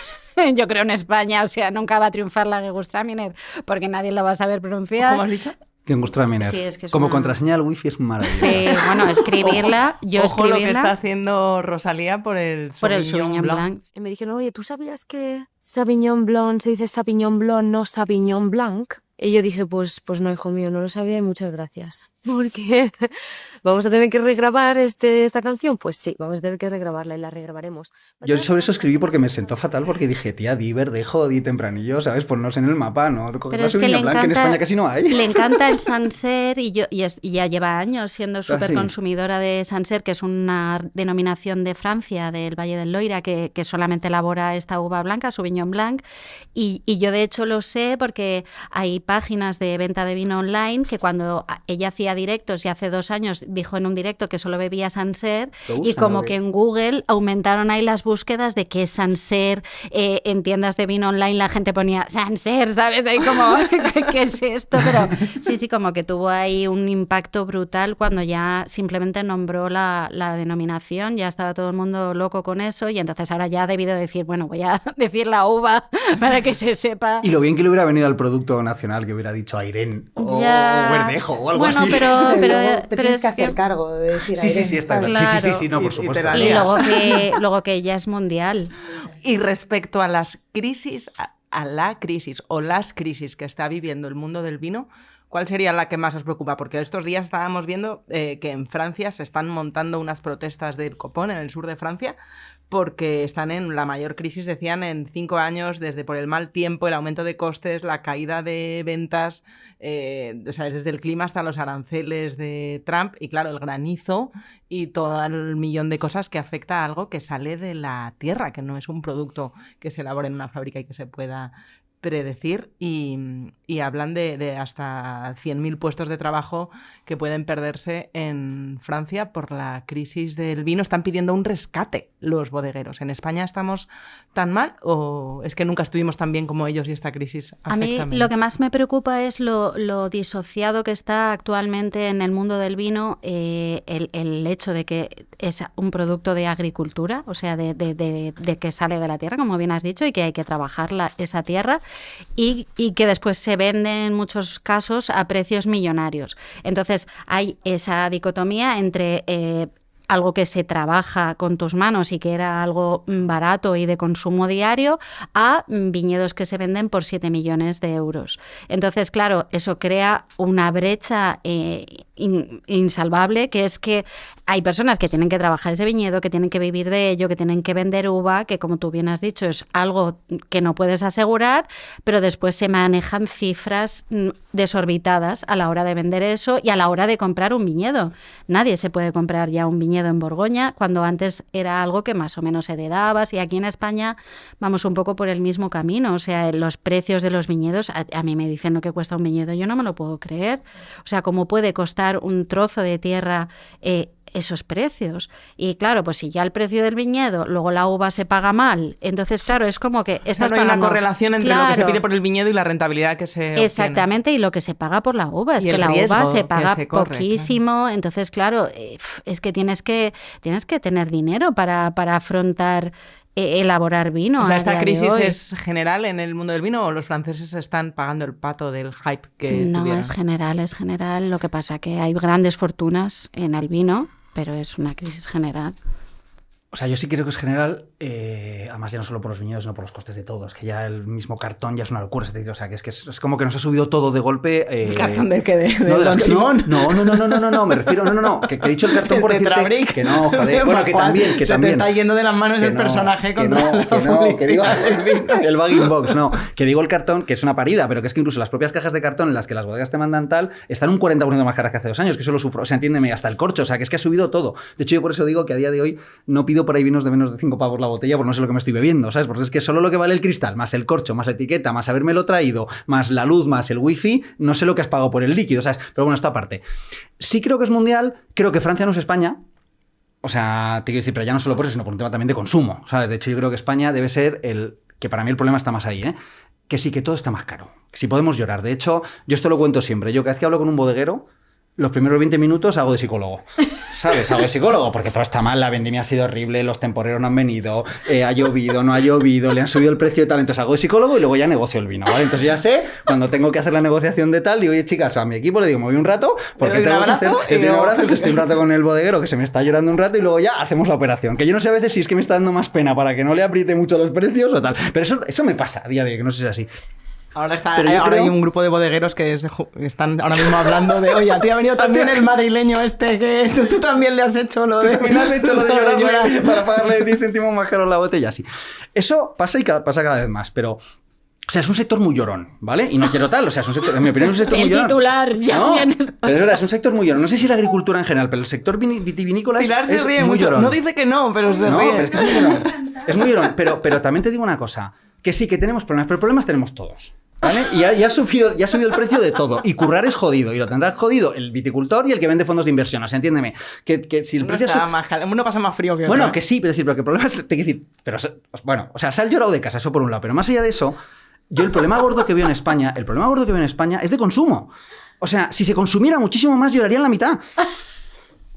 Yo creo en España, o sea, nunca va a triunfar la Gewürztraminer porque nadie lo va a saber pronunciar. ¿Cómo has dicho? Gewürztraminer. Sí, es que es como contraseña del wifi es maravilloso. Sí, bueno, escribirla, Ojo lo que está haciendo Rosalía por el Sauvignon Blanc. Y me dijeron, oye, ¿tú sabías que Sauvignon Blanc se dice Sauvignon Blanc, no Sauvignon Blanc? Y yo dije, pues no, hijo mío, no lo sabía y muchas gracias. Porque vamos a tener que regrabar esta canción. Pues sí, vamos a tener que regrabarla y la regrabaremos. Yo sobre eso escribí porque me sentó fatal, porque dije, tía, di Verdejo, di Tempranillo, ¿sabes? Ponnos en el mapa, ¿no? Pero es que le encanta, en España casi no hay. Le encanta el Sancerre y ya lleva años siendo súper consumidora de Sancerre, que es una denominación de Francia, del Valle del Loira, que solamente elabora esta uva blanca, Sauvignon Blanc. Y yo de hecho lo sé porque hay páginas de venta de vino online que cuando ella hacía directos y hace 2 años dijo en un directo que solo bebía Sancerre y como que en Google aumentaron ahí las búsquedas de qué es Sancerre, en tiendas de vino online la gente ponía Sancerre, ¿sabes? Ahí como, ¿qué es esto? Pero sí, como que tuvo ahí un impacto brutal cuando ya simplemente nombró la denominación, ya estaba todo el mundo loco con eso y entonces ahora ya ha debido decir, bueno, voy a decir la uva para que se sepa. Y lo bien que le hubiera venido al producto nacional, que hubiera dicho Airén o Verdejo o algo así. Pero te tienes que hacer cargo de decir Airén. Sí, está claro. Sí, no, por supuesto. Y luego que ella es mundial. Y respecto a las crisis, a la crisis o las crisis que está viviendo el mundo del vino, ¿cuál sería la que más os preocupa? Porque estos días estábamos viendo que en Francia se están montando unas protestas del copón en el sur de Francia porque están en la mayor crisis, decían, en 5 años, desde por el mal tiempo, el aumento de costes, la caída de ventas, desde el clima hasta los aranceles de Trump y, claro, el granizo y todo el millón de cosas que afecta a algo que sale de la tierra, que no es un producto que se elabore en una fábrica y que se pueda predecir, y hablan de hasta 100.000 puestos de trabajo que pueden perderse en Francia por la crisis del vino. Están pidiendo un rescate los bodegueros. ¿En España estamos tan mal o es que nunca estuvimos tan bien como ellos y esta crisis afecta a mí menos? Lo que más me preocupa es lo disociado que está actualmente en el mundo del vino, el hecho de que es un producto de agricultura, o sea, de que sale de la tierra, como bien has dicho, y que hay que trabajar esa tierra, y que después se vende en muchos casos a precios millonarios. Entonces hay esa dicotomía entre algo que se trabaja con tus manos y que era algo barato y de consumo diario, a viñedos que se venden por 7 millones de euros. Entonces, claro, eso crea una brecha insalvable, que es que hay personas que tienen que trabajar ese viñedo, que tienen que vivir de ello, que tienen que vender uva, que como tú bien has dicho es algo que no puedes asegurar, pero después se manejan cifras desorbitadas a la hora de vender eso y a la hora de comprar un viñedo. Nadie se puede comprar ya un viñedo en Borgoña cuando antes era algo que más o menos heredabas, y aquí en España vamos un poco por el mismo camino. O sea, los precios de los viñedos, a mí me dicen lo que cuesta un viñedo, yo no me lo puedo creer. O sea, ¿cómo puede costar un trozo de tierra esos precios? Y claro, pues si ya el precio del viñedo, luego la uva se paga mal, entonces claro, es como que estás no hay pagando, una correlación entre lo que se pide por el viñedo y la rentabilidad que se obtiene. Exactamente, y lo que se paga por la uva, es que la uva se paga poquísimo, claro. Entonces claro, es que tienes que tener dinero para afrontar elaborar vino. O sea, ¿esta crisis es general en el mundo del vino o los franceses están pagando el pato del hype que tuvieron? No, es general. Lo que pasa que hay grandes fortunas en el vino, pero es una crisis general. O sea, yo sí creo que es general, además ya no solo por los viñedos, sino por los costes de todo. Es que ya el mismo cartón ya es una locura. O sea, que es como que nos ha subido todo de golpe. ¿El cartón de qué? ¿De Don Simón? No, me refiero, que he dicho el cartón por decirte que no, joder. Bueno, que también. Se te está yendo de las manos el personaje contra la publicidad que digo el bagging box, que digo el cartón, que es una parida, pero que es que incluso las propias cajas de cartón en las que las bodegas te mandan tal, están un 40% más caras que hace 2 años, que eso lo sufro. O sea, entiéndeme, hasta el corcho, o sea, que es que ha subido todo. De hecho, yo por eso digo que a día de hoy no pido por ahí vinos de menos de 5 pavos la botella, porque no sé lo que me estoy bebiendo, ¿sabes? Porque es que solo lo que vale el cristal, más el corcho, más la etiqueta, más habérmelo traído, más la luz, más el wifi, no sé lo que has pagado por el líquido, ¿sabes? Pero bueno, esto aparte. Sí creo que es mundial, creo que Francia no es España. O sea, te quiero decir, pero ya no solo por eso, sino por un tema también de consumo, ¿sabes? De hecho, yo creo que España debe ser que para mí el problema está más ahí, ¿eh? Que sí, que todo está más caro. Si podemos llorar. De hecho, yo esto lo cuento siempre. Yo cada vez que hablo con un bodeguero, los primeros 20 minutos hago de psicólogo, ¿sabes? Hago de psicólogo porque todo está mal, la vendimia ha sido horrible, los temporeros no han venido, ha llovido, no ha llovido, le han subido el precio y tal, entonces hago de psicólogo y luego ya negocio el vino, ¿vale? Entonces ya sé, cuando tengo que hacer la negociación de tal, digo, oye chicas, a mi equipo le digo, me voy un rato, porque tengo que hacer un abrazo, entonces estoy un rato con el bodeguero que se me está llorando un rato y luego ya hacemos la operación, que yo no sé a veces si es que me está dando más pena para que no le apriete mucho los precios o tal, pero eso me pasa a día de hoy, que no sé si es así. Ahora Pero yo ahora creo- hay un grupo de bodegueros que están ahora mismo hablando de, oye, a ti ha venido también el madrileño este que tú también le has hecho lo Tú de... también has hecho lo de lo llorarle llorar. para pagarle 10 céntimos más caro la botella, sí. Eso pasa y pasa cada vez más, pero... O sea, es un sector muy llorón, ¿vale? Y no quiero tal, o sea, es un sector, en mi opinión es un sector muy El llorón. titular, ya No, tienes. pero es verdad, es un sector muy llorón. No sé si la agricultura en general, pero el sector vitivinícola Pilar se es ríe muy mucho. llorón. No dice que no, pero se No, ríe. pero es que es muy llorón. Es muy llorón, pero también te digo una cosa, que sí que tenemos problemas, pero problemas tenemos todos. ¿Vale? Y ha subido el precio de todo. Y currar es jodido. Y lo tendrá jodido el viticultor y el que vende fondos de inversión. O sea, entiéndeme. Que si el precio Uno pasa más frío que bueno, otro. que sí, pero es decir, pero que el problema es, te quiero decir, pero bueno, o sea, sal llorado de casa, eso por un lado, pero más allá de eso, yo el problema gordo que veo en España es de consumo. O sea, si se consumiera muchísimo más, llorarían la mitad.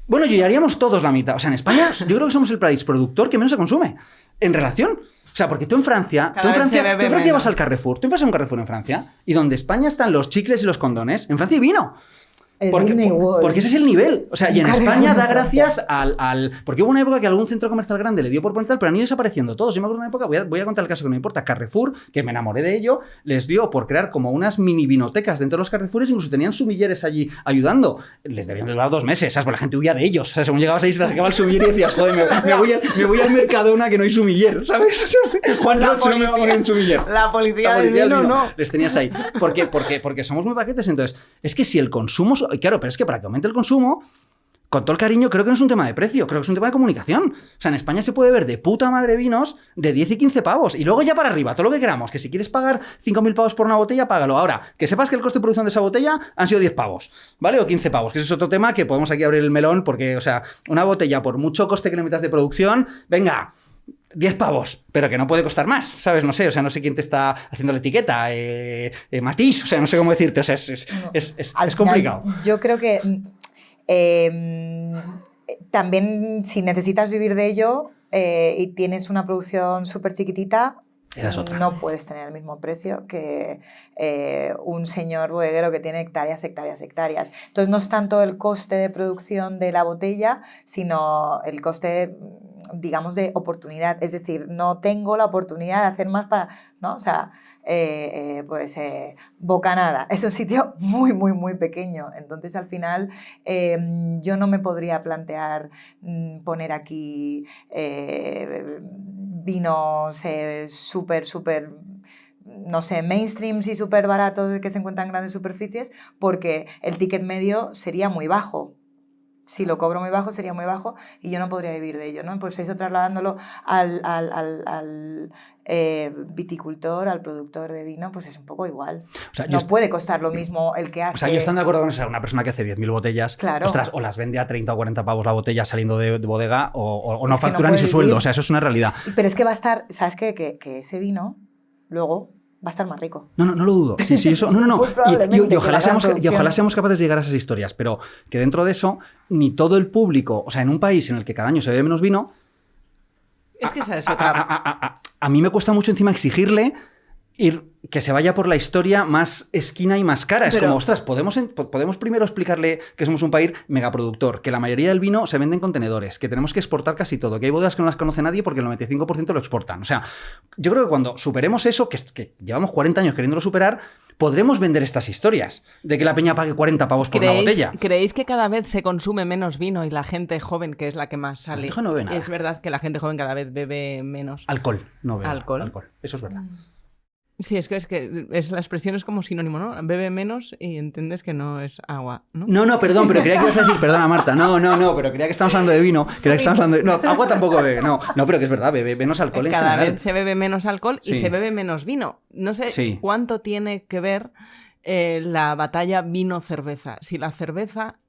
Bueno, lloraríamos todos la mitad. O sea, en España yo creo que somos el país productor que menos se consume en relación. O sea, porque tú en Francia vas al Carrefour, tú vas a un Carrefour en Francia y donde España están los chicles y los condones, en Francia hay vino. Porque ese es el nivel. O sea, y en España da gracias al... Porque hubo una época que algún centro comercial grande le dio por poner tal, pero han ido desapareciendo todos. Yo me acuerdo de una época, voy a contar el caso que no me importa, Carrefour, que me enamoré de ello, les dio por crear como unas mini vinotecas dentro de los Carrefours, incluso tenían sumilleres allí ayudando. Les debían durar 2 meses, ¿sabes? Porque la gente huía de ellos. O sea, según llegabas ahí se te acercaba el sumiller y decías, joder, me voy al Mercadona que no hay sumiller, ¿sabes? O sea, Juan Roche no me va a poner un sumiller. La policía del del vino, no. Les tenías ahí. Porque somos muy paquetes, entonces, es que si el consumo... Claro, pero es que para que aumente el consumo, con todo el cariño, creo que no es un tema de precio, creo que es un tema de comunicación. O sea, en España se puede ver de puta madre vinos de 10 y 15 pavos. Y luego ya para arriba, todo lo que queramos. Que si quieres pagar 5.000 pavos por una botella, págalo. Ahora, que sepas que el coste de producción de esa botella han sido 10 pavos, ¿vale? O 15 pavos, que ese es otro tema que podemos aquí abrir el melón, porque, o sea, una botella, por mucho coste que le metas de producción, venga... 10 pavos, pero que no puede costar más, ¿sabes? No sé, o sea, no sé quién te está haciendo la etiqueta, Matiz, o sea, no sé cómo decirte, o sea, es complicado. Yo creo que también si necesitas vivir de ello y tienes una producción súper chiquitita, Esa es otra. no puedes tener el mismo precio que un señor bodeguero que tiene hectáreas. Entonces no es tanto el coste de producción de la botella, sino el coste, digamos, de oportunidad. Es decir, no tengo la oportunidad de hacer más para... ¿no? O sea, Bocanada es un sitio muy, muy, muy pequeño. Entonces, al final, yo no me podría plantear poner aquí vinos súper, no sé, mainstreams y súper baratos que se encuentran en grandes superficies, porque el ticket medio sería muy bajo. Si lo cobro muy bajo, sería muy bajo y yo no podría vivir de ello, ¿no? Pues eso trasladándolo al viticultor, al productor de vino, pues es un poco igual. O sea, no puede costar lo mismo el que hace... O sea, yo estoy de acuerdo con eso. Una persona que hace 10.000 botellas, Claro. ostras, o las vende a 30 o 40 pavos la botella saliendo de bodega, o no Es que no factura ni puede su sueldo. vivir. O sea, eso es una realidad. Pero es que va a estar... ¿Sabes qué? Que ese vino luego va a estar más rico. No lo dudo. Sí, eso. No. Muy probablemente Y que ojalá la gran seamos capaces de llegar a esas historias, pero que dentro de eso, ni todo el público, o sea, en un país en el que cada año se bebe menos vino, Es que esa es otra... a mí me cuesta mucho encima exigirle que se vaya por la historia más esquina y más cara. Es Pero- como, ostras, podemos primero explicarle que somos un país megaproductor, que la mayoría del vino se vende en contenedores, que tenemos que exportar casi todo, que hay bodegas que no las conoce nadie porque el 95% lo exportan. O sea, yo creo que cuando superemos eso, que llevamos 40 años queriéndolo superar, podremos vender estas historias de que la peña pague 40 pavos por una botella. ¿Creéis que cada vez se consume menos vino y la gente joven, que es la que más sale? La gente no bebe nada. Es verdad que la gente joven cada vez bebe menos. Alcohol, no bebe. Alcohol. Eso es verdad. Sí, es que la expresión es como sinónimo, ¿no? Bebe menos y entiendes que no es agua, ¿no? No, perdón, pero creía que ibas a decir, perdona Marta, no, pero creía que estamos hablando de vino, no, agua tampoco bebe, no, pero que es verdad, bebe menos alcohol en Cada general. vez se bebe menos alcohol y Sí. se bebe menos vino. No sé Sí. cuánto tiene que ver la batalla vino-cerveza. Si la cerveza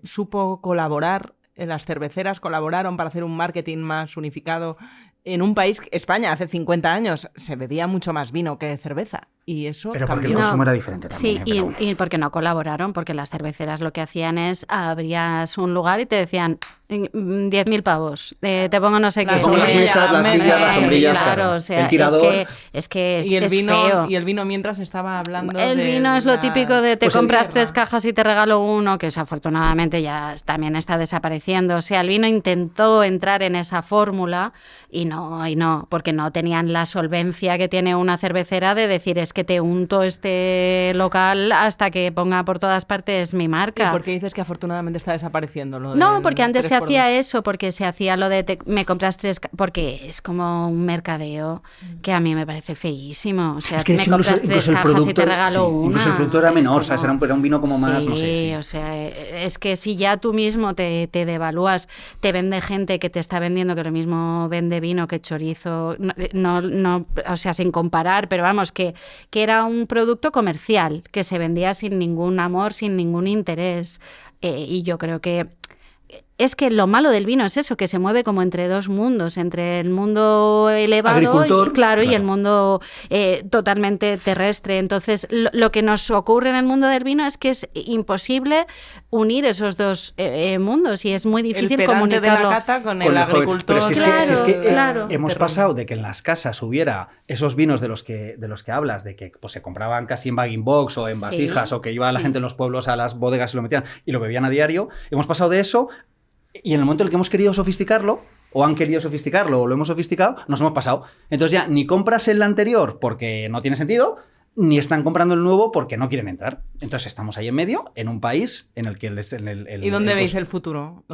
supo colaborar, las cerveceras colaboraron para hacer un marketing más unificado. En un país, España, hace 50 años, se bebía mucho más vino que cerveza. Y eso Pero porque cambió. el consumo era diferente también. Sí, pero- y porque no colaboraron, porque las cerveceras lo que hacían es abrías un lugar y te decían, 10.000 pavos. Te pongo no sé qué. Las Con las mesas, las sillas, las sombrillas, claro, o sea, el tirador. Es que Y el es vino, feo. y el vino mientras estaba hablando El de vino es lo la- típico de te Pues compras guerra. 3 cajas y te regalo uno, que eso afortunadamente ya también está desapareciendo. O sea, el vino intentó entrar en esa fórmula y no, porque no tenían la solvencia que tiene una cervecera de decir es que te unto este local hasta que ponga por todas partes mi ¿Y marca. por qué dices que afortunadamente está desapareciendo lo No, del porque antes se 3x2? hacía eso, porque se hacía lo de me compras 3, porque es como un mercadeo que a mí me parece feísimo. O sea, Es que de me hecho, compras 3 el cajas y producto, te regalo sí, una. incluso el producto era Es menor, como- ¿sabes? Era un vino como más, no sé. Sí, o sea, es que si ya tú mismo te devalúas, te vende gente que te está vendiendo que lo mismo vende vino que chorizo, no, o sea, sin comparar, pero vamos, que era un producto comercial, que se vendía sin ningún amor, sin ningún interés. Y yo creo que es que lo malo del vino es eso, que se mueve como entre dos mundos, entre el mundo elevado Agricultor, y el claro. mundo totalmente terrestre. Entonces, lo que nos ocurre en el mundo del vino es que es imposible unir esos dos mundos y es muy El difícil pedante de la comunicarlo. cata con el Joder, agricultor. pero si es Claro, que, claro. hemos Terreno. pasado de que en las casas hubiera esos vinos de los que hablas, de que pues, se compraban casi en bag-in-box o en Sí, vasijas, o que iba la sí. gente en los pueblos a las bodegas y lo metían y lo bebían a diario. Hemos pasado de eso y en el momento en el que hemos querido sofisticarlo, o han querido sofisticarlo, o lo hemos sofisticado, nos hemos pasado. Entonces ya ni compras el anterior porque no tiene sentido, ni están comprando el nuevo porque no quieren entrar. Entonces estamos ahí en medio, en un país en el que ¿Y dónde veis el futuro?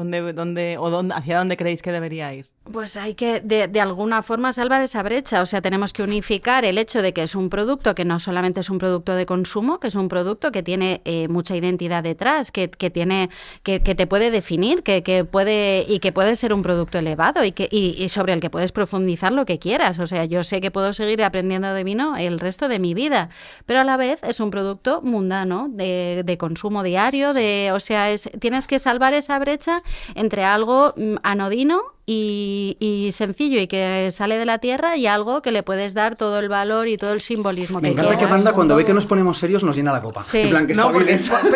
¿Hacia dónde creéis que debería ir? Pues hay que, de alguna forma, salvar esa brecha. O sea, tenemos que unificar el hecho de que es un producto que no solamente es un producto de consumo, que es un producto que tiene mucha identidad detrás, que te puede definir, que puede ser un producto elevado y sobre el que puedes profundizar lo que quieras. O sea, yo sé que puedo seguir aprendiendo de vino el resto de mi vida, pero a la vez es un producto mundano, de consumo diario, o sea, tienes que salvar esa brecha entre algo anodino y sencillo y que sale de la tierra y algo que le puedes dar todo el valor y todo el simbolismo Me que encanta que quieras. Manda cuando ve que nos ponemos serios nos llena la copa. Sí. En plan que No, porque, espabilen.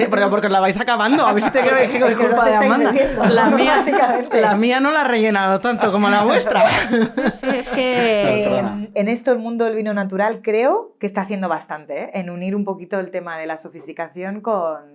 pero porque os la vais acabando. A ver si te crees que es Es que culpa los de estáis Amanda. bebiendo, básicamente. La mía no la ha rellenado tanto como la vuestra. Sí, es que... En esto el mundo del vino natural creo que está haciendo bastante, ¿eh? En unir un poquito el tema de la sofisticación con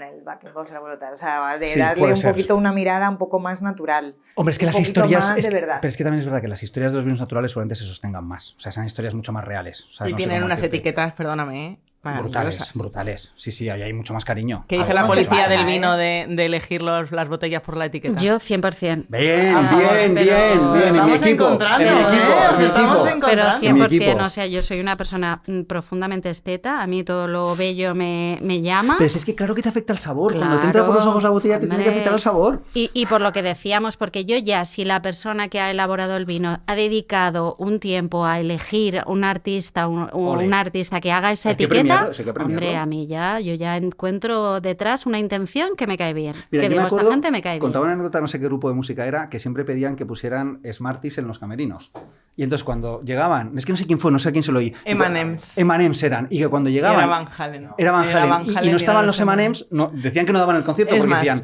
el backing box, la voluntad. O sea, de Sí, darle puede un ser. poquito una mirada un poco más natural. Hombre, es que Un las poquito historias. más de verdad. Pero es que también es verdad que las historias de los vinos naturales seguramente se sostengan más. O sea, son historias mucho más reales. O sea, Y no sé tienen cómo unas decirte. etiquetas, perdóname, Brutales, maravillosas. brutales. Sí, ahí hay mucho más cariño. ¿Qué dice Ah, la no se policía pasa, del ¿eh? vino de elegir las botellas por la etiqueta? Yo 100%. Bien, Ah, bien, pero- bien, bien. En mi Estamos equipo. encontrando, En mi equipo. ¿eh? En mi Estamos equipo. encontrando. Pero En mi 100%, equipo. o sea, yo soy una persona profundamente esteta, a mí todo lo bello me llama. Pero es que claro que te afecta el sabor. Cuando te Claro, entra por los ojos la botella te tiene que hombre. afectar el sabor. Y por lo que decíamos, porque yo ya, si la persona que ha elaborado el vino ha dedicado un tiempo a elegir un artista, Ole. un artista que haga esa Hay que etiqueta, premiarlo, eso hay que premiarlo. hombre, a mí yo ya encuentro detrás una intención que me cae bien. Mira, que yo digo, me esta acuerdo, gente me cae bien. contaba una anécdota, no sé qué grupo de música era, que siempre pedían que pusieran Smarties en los camerinos. Y entonces cuando llegaban, es que no sé quién fue, no sé a quién se lo oí. M&M's. M&M's eran. Y que cuando llegaban... Era Van Halen. Era Van Halen. Y no estaban los M&M's. M&M's, decían que no daban el concierto Es porque más, decían...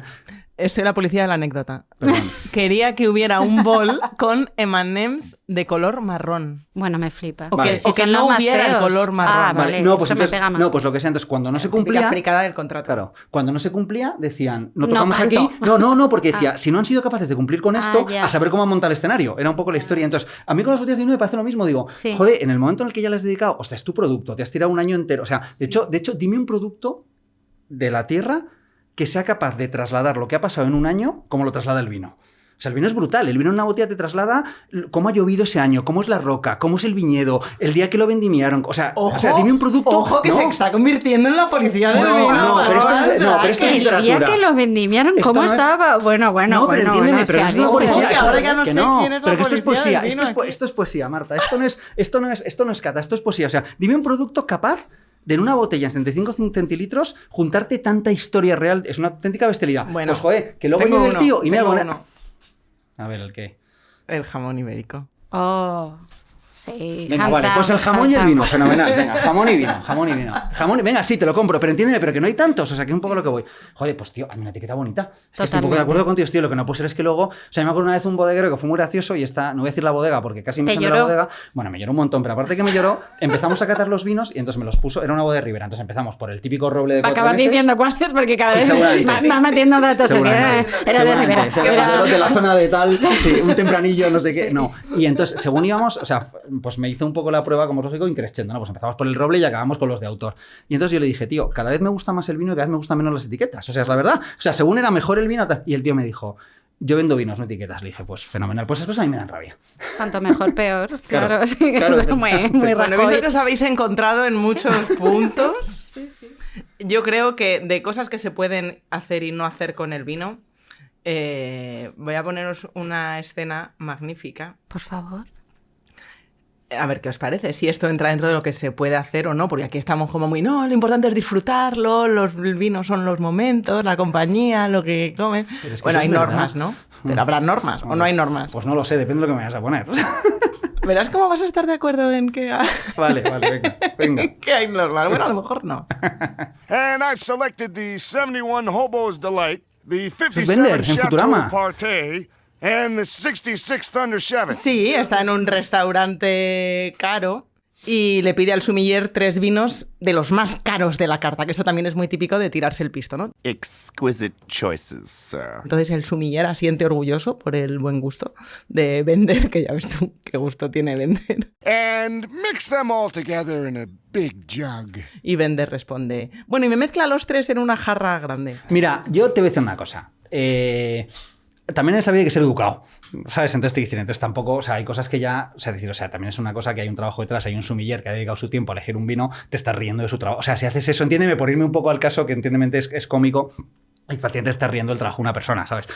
soy la policía de la anécdota. Perdón. Quería que hubiera un bol con M&M's de color marrón. Bueno, me flipa. O Vale. que, Si o que son no los más hubiera el feos. color marrón. Ah, vale, no, pues eso me entonces, pega más. no, pues lo que sea, entonces cuando no se Típica cumplía... fricada del contrato. Claro, cuando no se cumplía decían, no No tocamos canto. aquí. No, porque decía, si no han sido capaces de cumplir con esto, ya. a saber cómo montar el escenario. Era un poco la historia. Entonces, a mí con las botellas de vino me parece lo mismo. Digo, Sí. joder, en el momento en el que ya le has dedicado, hostia, es tu producto, te has tirado un año entero. O sea, de hecho, dime un producto de la tierra que sea capaz de trasladar lo que ha pasado en un año como lo traslada el vino. O sea, el vino es brutal. El vino en una botella te traslada cómo ha llovido ese año, cómo es la roca, cómo es el viñedo, el día que lo vendimiaron. O sea, dime un producto... Ojo que ¿no? se está convirtiendo en la policía del No, vino. no, pero esto es- no, pero esto es El día literatura. que lo vendimiaron, Esto ¿cómo no es- estaba? Bueno, No, pero entiéndeme, bueno, pero se es ha una dicho. policía. Ojo, que eso- ahora ya no que sé no, quién es la pero que esto es policía poesía. del vino aquí. Esto es poesía, Marta. Esto no es cata, esto es poesía. O sea, dime un producto capaz de en una botella en 75 centilitros juntarte tanta historia real. Es una auténtica bestialidad. Bueno, pues joder, que luego tengo llegue el uno, tío y me tengo haga uno. A ver, ¿el qué? El jamón ibérico. Oh, Sí, Venga, hands vale, down, pues el jamón y el hands vino, down. fenomenal. Venga, jamón y vino. Venga, sí, te lo compro, pero entiéndeme, pero que no hay tantos, o sea, que un poco lo que voy. Joder, pues tío, hay una etiqueta bonita. Es que estoy un poco de acuerdo contigo, tío, lo que no puede ser es que luego, o sea, me acuerdo una vez un bodeguero que fue muy gracioso y no voy a decir la bodega porque casi me ¿Te echan de lloró? la bodega. Bueno, me lloró un montón, pero aparte que me lloró, empezamos a catar los vinos y entonces me los puso, era una bodega de Ribera, entonces empezamos por el típico roble de Va a 4 acabar meses. diciendo cuáles porque cada Sí, vez seguramente. va metiendo datos. Así, era de Ribera. Era de la zona de tal, sí, un tempranillo, no sé qué. No. Y entonces, según íbamos, o sea, pues me hizo un poco la prueba, como es lógico, increciendo, ¿no? Pues empezamos por el roble y acabamos con los de autor. Y entonces yo le dije, tío, cada vez me gusta más el vino y cada vez me gustan menos las etiquetas. O sea, es la verdad. O sea, según era mejor el vino, tal. Y el tío me dijo, yo vendo vinos, no etiquetas. Le dije, pues fenomenal. Pues esas cosas a mí me dan rabia. Cuanto mejor, peor. Claro, Claro, sí, claro, es muy Bueno, he visto Rajoy. que os habéis encontrado en muchos puntos. Yo creo que de cosas que se pueden hacer y no hacer con el vino, voy a poneros una escena magnífica. Por favor. A ver qué os parece, si esto entra dentro de lo que se puede hacer o no, porque aquí estamos como muy, no, lo importante es disfrutarlo, los vinos son los momentos, la compañía, lo que comen. Pero es que Bueno, eso hay es normas, verdad. ¿no? Pero habrá normas o no hay normas. Pues no lo sé, depende de lo que me vayas a poner. Verás cómo vas a estar de acuerdo en que, Vale, venga. que hay normas. Bueno, a lo mejor no. And I've selected the 71 Hobo's Delight, the Bender, 57 en Chateau Futurama. Partey, and the 66 Thunder Chevy. Sí, está en un restaurante caro y le pide al sumiller 3 vinos de los más caros de la carta, que eso también es muy típico de tirarse el pisto, ¿no? Exquisite choices, sir. Entonces el sumiller asiente orgulloso por el buen gusto de Bender, que ya ves tú qué gusto tiene Bender. And mix them all together in a big jug. Y Bender responde, bueno, y me mezcla los 3 en una jarra grande. Mira, yo te voy a decir una cosa. También en esta vida hay que ser educado, ¿sabes? Entonces te dicen, entonces tampoco, o sea, hay cosas que ya, o sea, decir, o sea, también es una cosa que hay un trabajo detrás, hay un sumiller que ha dedicado su tiempo a elegir un vino, te estás riendo de su trabajo. O sea, si haces eso, entiéndeme, por irme un poco al caso, que entiéndeme es cómico, y te estás riendo del trabajo de una persona, ¿sabes?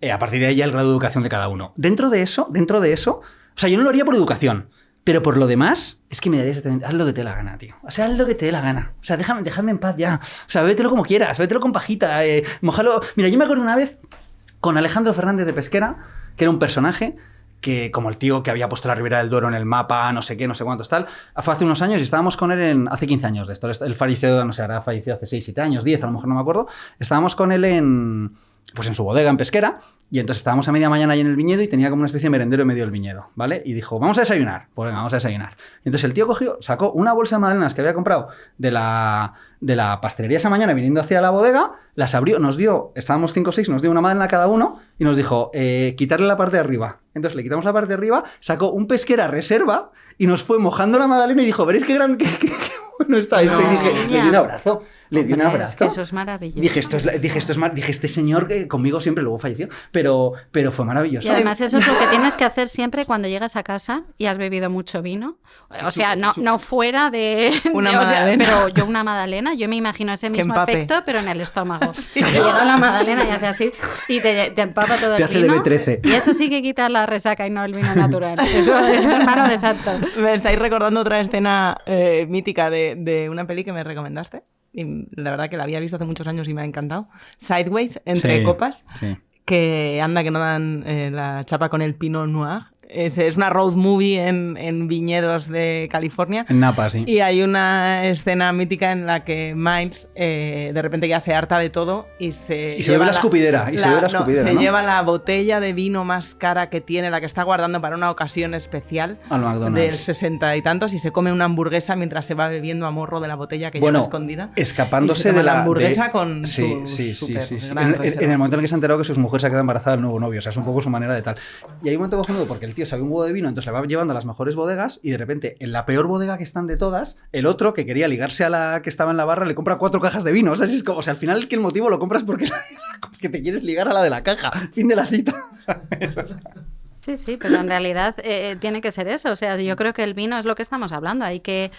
A partir de ahí ya el grado de educación de cada uno. Dentro de eso, o sea, yo no lo haría por educación, pero por lo demás, es que me daría exactamente, haz lo que te dé la gana, tío. O sea, haz lo que te dé la gana. O sea, déjame en paz ya. O sea, bébetelo como quieras, bébetelo con pajita, mojalo. Mira, yo me acuerdo una vez con Alejandro Fernández de Pesquera, que era un personaje que, como el tío que había puesto la Ribera del Duero en el mapa, no sé qué, no sé cuántos, tal, fue hace unos años y estábamos con él hace 15 años de esto. Él falleció, no sé, habrá fallecido hace 6, 7 años, 10, a lo mejor no me acuerdo. Estábamos con él en su bodega en Pesquera, y entonces estábamos a media mañana ahí en el viñedo y tenía como una especie de merendero en medio del viñedo, ¿vale? Y dijo, vamos a desayunar. Pues venga, vamos a desayunar. Y entonces el tío sacó una bolsa de magdalenas que había comprado de la pastelería esa mañana viniendo hacia la bodega, las abrió, nos dio, estábamos 5 o 6, nos dio una magdalena cada uno y nos dijo, quitarle la parte de arriba. Entonces le quitamos la parte de arriba, sacó un Pesquera reserva y nos fue mojando la magdalena y dijo, veréis qué bueno está esto. Y dije, le di un abrazo. Le di un abrazo. Es que eso es maravilloso. Dije, este señor que conmigo siempre luego falleció, pero fue maravilloso. Y además eso es lo que tienes que hacer siempre cuando llegas a casa y has bebido mucho vino. O sea, no fuera de... Una o sea, magdalena. pero yo una magdalena, yo me imagino ese mismo empape. efecto, pero en el estómago. Que llega la magdalena y hace así y te empapa todo Te el hace de vino. B13. Y eso sí que quita la resaca y no el vino natural. Eso es mano de santo. Me estáis recordando otra escena mítica de una peli que me recomendaste. Y la verdad que la había visto hace muchos años y me ha encantado. Sideways, entre Sí, copas, sí. que anda que no dan la chapa con el Pinot Noir. Es una road movie en viñedos de California. En Napa, sí. Y hay una escena mítica en la que Miles de repente ya se harta de todo y se Y se bebe la escupidera. se lleva la botella de vino más cara que tiene, la que está guardando para una ocasión especial Al McDonald's. del 60 y tantos, y se come una hamburguesa mientras se va bebiendo a morro de la botella que Bueno, lleva escondida. escapándose Y se toma de la hamburguesa con sí, su sí. gran En reserva. el momento en el que se ha enterado que su mujer se ha quedado embarazada del nuevo novio, o sea, es un poco su manera de tal. Y hay un momento cojonudo porque el tío sabe un huevo de vino, entonces le va llevando a las mejores bodegas y de repente en la peor bodega que están de todas, el otro que quería ligarse a la que estaba en la barra le compra 4 cajas de vino. O sea, es como, o sea, al final que el motivo lo compras porque te quieres ligar a la de la caja. Fin de la cita. Sí, pero en realidad tiene que ser eso. O sea, yo creo que el vino es lo que estamos hablando. Hay que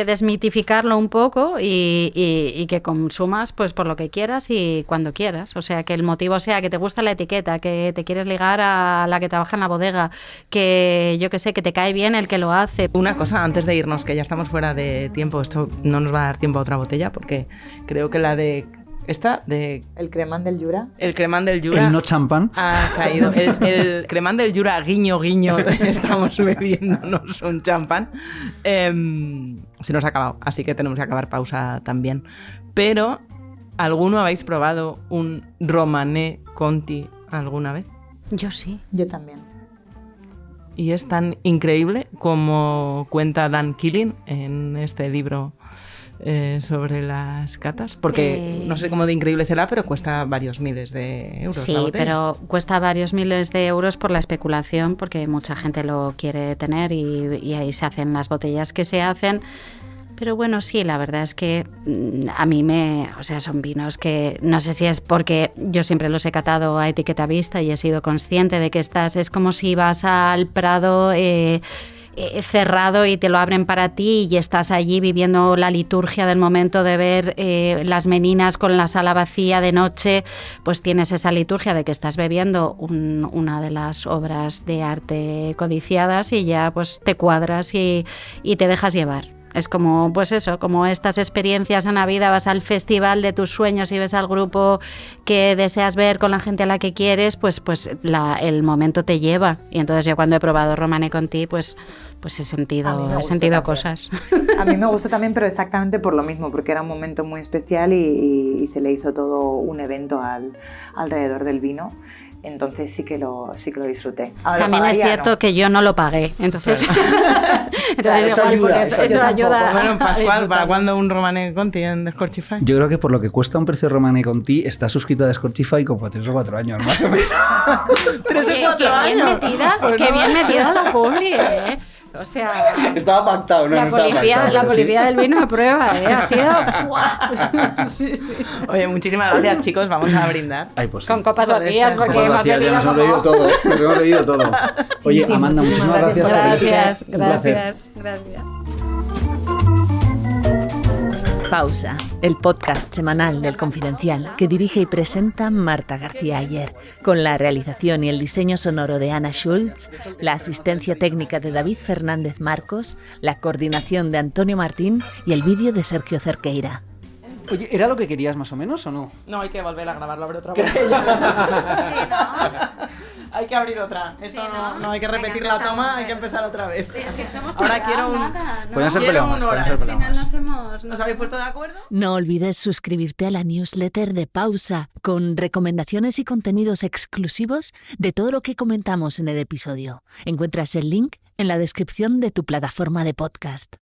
desmitificarlo un poco y que consumas pues por lo que quieras y cuando quieras. O sea, que el motivo sea que te gusta la etiqueta, que te quieres ligar a la que trabaja en la bodega, que yo qué sé, que te cae bien el que lo hace. Una cosa antes de irnos, que ya estamos fuera de tiempo, esto no nos va a dar tiempo a otra botella porque creo que la de Esta de... ¿El cremán del Jura? El cremán del Jura. El no champán. Ha caído. El cremán del Jura, guiño, guiño, estamos bebiéndonos un champán. Se nos ha acabado, así que tenemos que acabar pausa también. Pero, ¿alguno habéis probado un Romanée Conti alguna vez? Yo sí. Yo también. Y es tan increíble como cuenta Dan Killing en este libro sobre las catas, porque no sé cómo de increíble será, pero cuesta varios miles de euros. Sí, la botella. pero cuesta varios miles de euros por la especulación, porque mucha gente lo quiere tener y ahí se hacen las botellas que se hacen. Pero bueno, sí, la verdad es que a mí son vinos que no sé si es porque yo siempre los he catado a etiqueta vista y he sido consciente de que es como si vas al Prado cerrado y te lo abren para ti y estás allí viviendo la liturgia del momento de ver las meninas con la sala vacía de noche, pues tienes esa liturgia de que estás bebiendo una de las obras de arte codiciadas y ya pues te cuadras y te dejas llevar. Es como, pues eso, como estas experiencias en la vida, vas al festival de tus sueños y ves al grupo que deseas ver con la gente a la que quieres, pues el momento te lleva. Y entonces yo cuando he probado Romanée Conti, pues he sentido cosas. A mí me gustó también, pero exactamente por lo mismo, porque era un momento muy especial y se le hizo todo un evento alrededor del vino. Entonces sí que lo disfruté. Ahora también es cierto que yo no lo pagué, entonces, claro, eso ayuda. Bueno, Pascual, ¿para cuándo un Romanée Conti en Descorchify? Yo creo que por lo que cuesta un precio Romanée Conti, está suscrito a Descorchify como 3 o 4 años, más o menos. 3 o 4 años. Qué bien metida la publi, ¿eh? O sea, estaba pactado, ¿no? La policía del vino a prueba, ¿eh? Ha sido... Sí. Oye, muchísimas gracias, chicos. Vamos a brindar. Ay, pues sí. Con copas vacías, porque hemos bebido todo. Nos hemos bebido todo. Oye, Amanda, muchísimas gracias. Gracias. Pausa, el podcast semanal del Confidencial que dirige y presenta Marta García Ayer, con la realización y el diseño sonoro de Ana Schultz, la asistencia técnica de David Fernández Marcos, la coordinación de Antonio Martín y el vídeo de Sergio Cerqueira. Oye, ¿era lo que querías más o menos o no? No, hay que volver a grabarlo, abre otra vez. Hay que abrir otra. Esto no hay que repetir la toma, hay que empezar otra vez. Sí, es que no hemos ahora quiero un... nada, ¿no? Pueden ser Quiero peleones, un hora. Al final ¿Nos habéis puesto de acuerdo? No olvides suscribirte a la newsletter de Pausa, con recomendaciones y contenidos exclusivos de todo lo que comentamos en el episodio. Encuentras el link en la descripción de tu plataforma de podcast.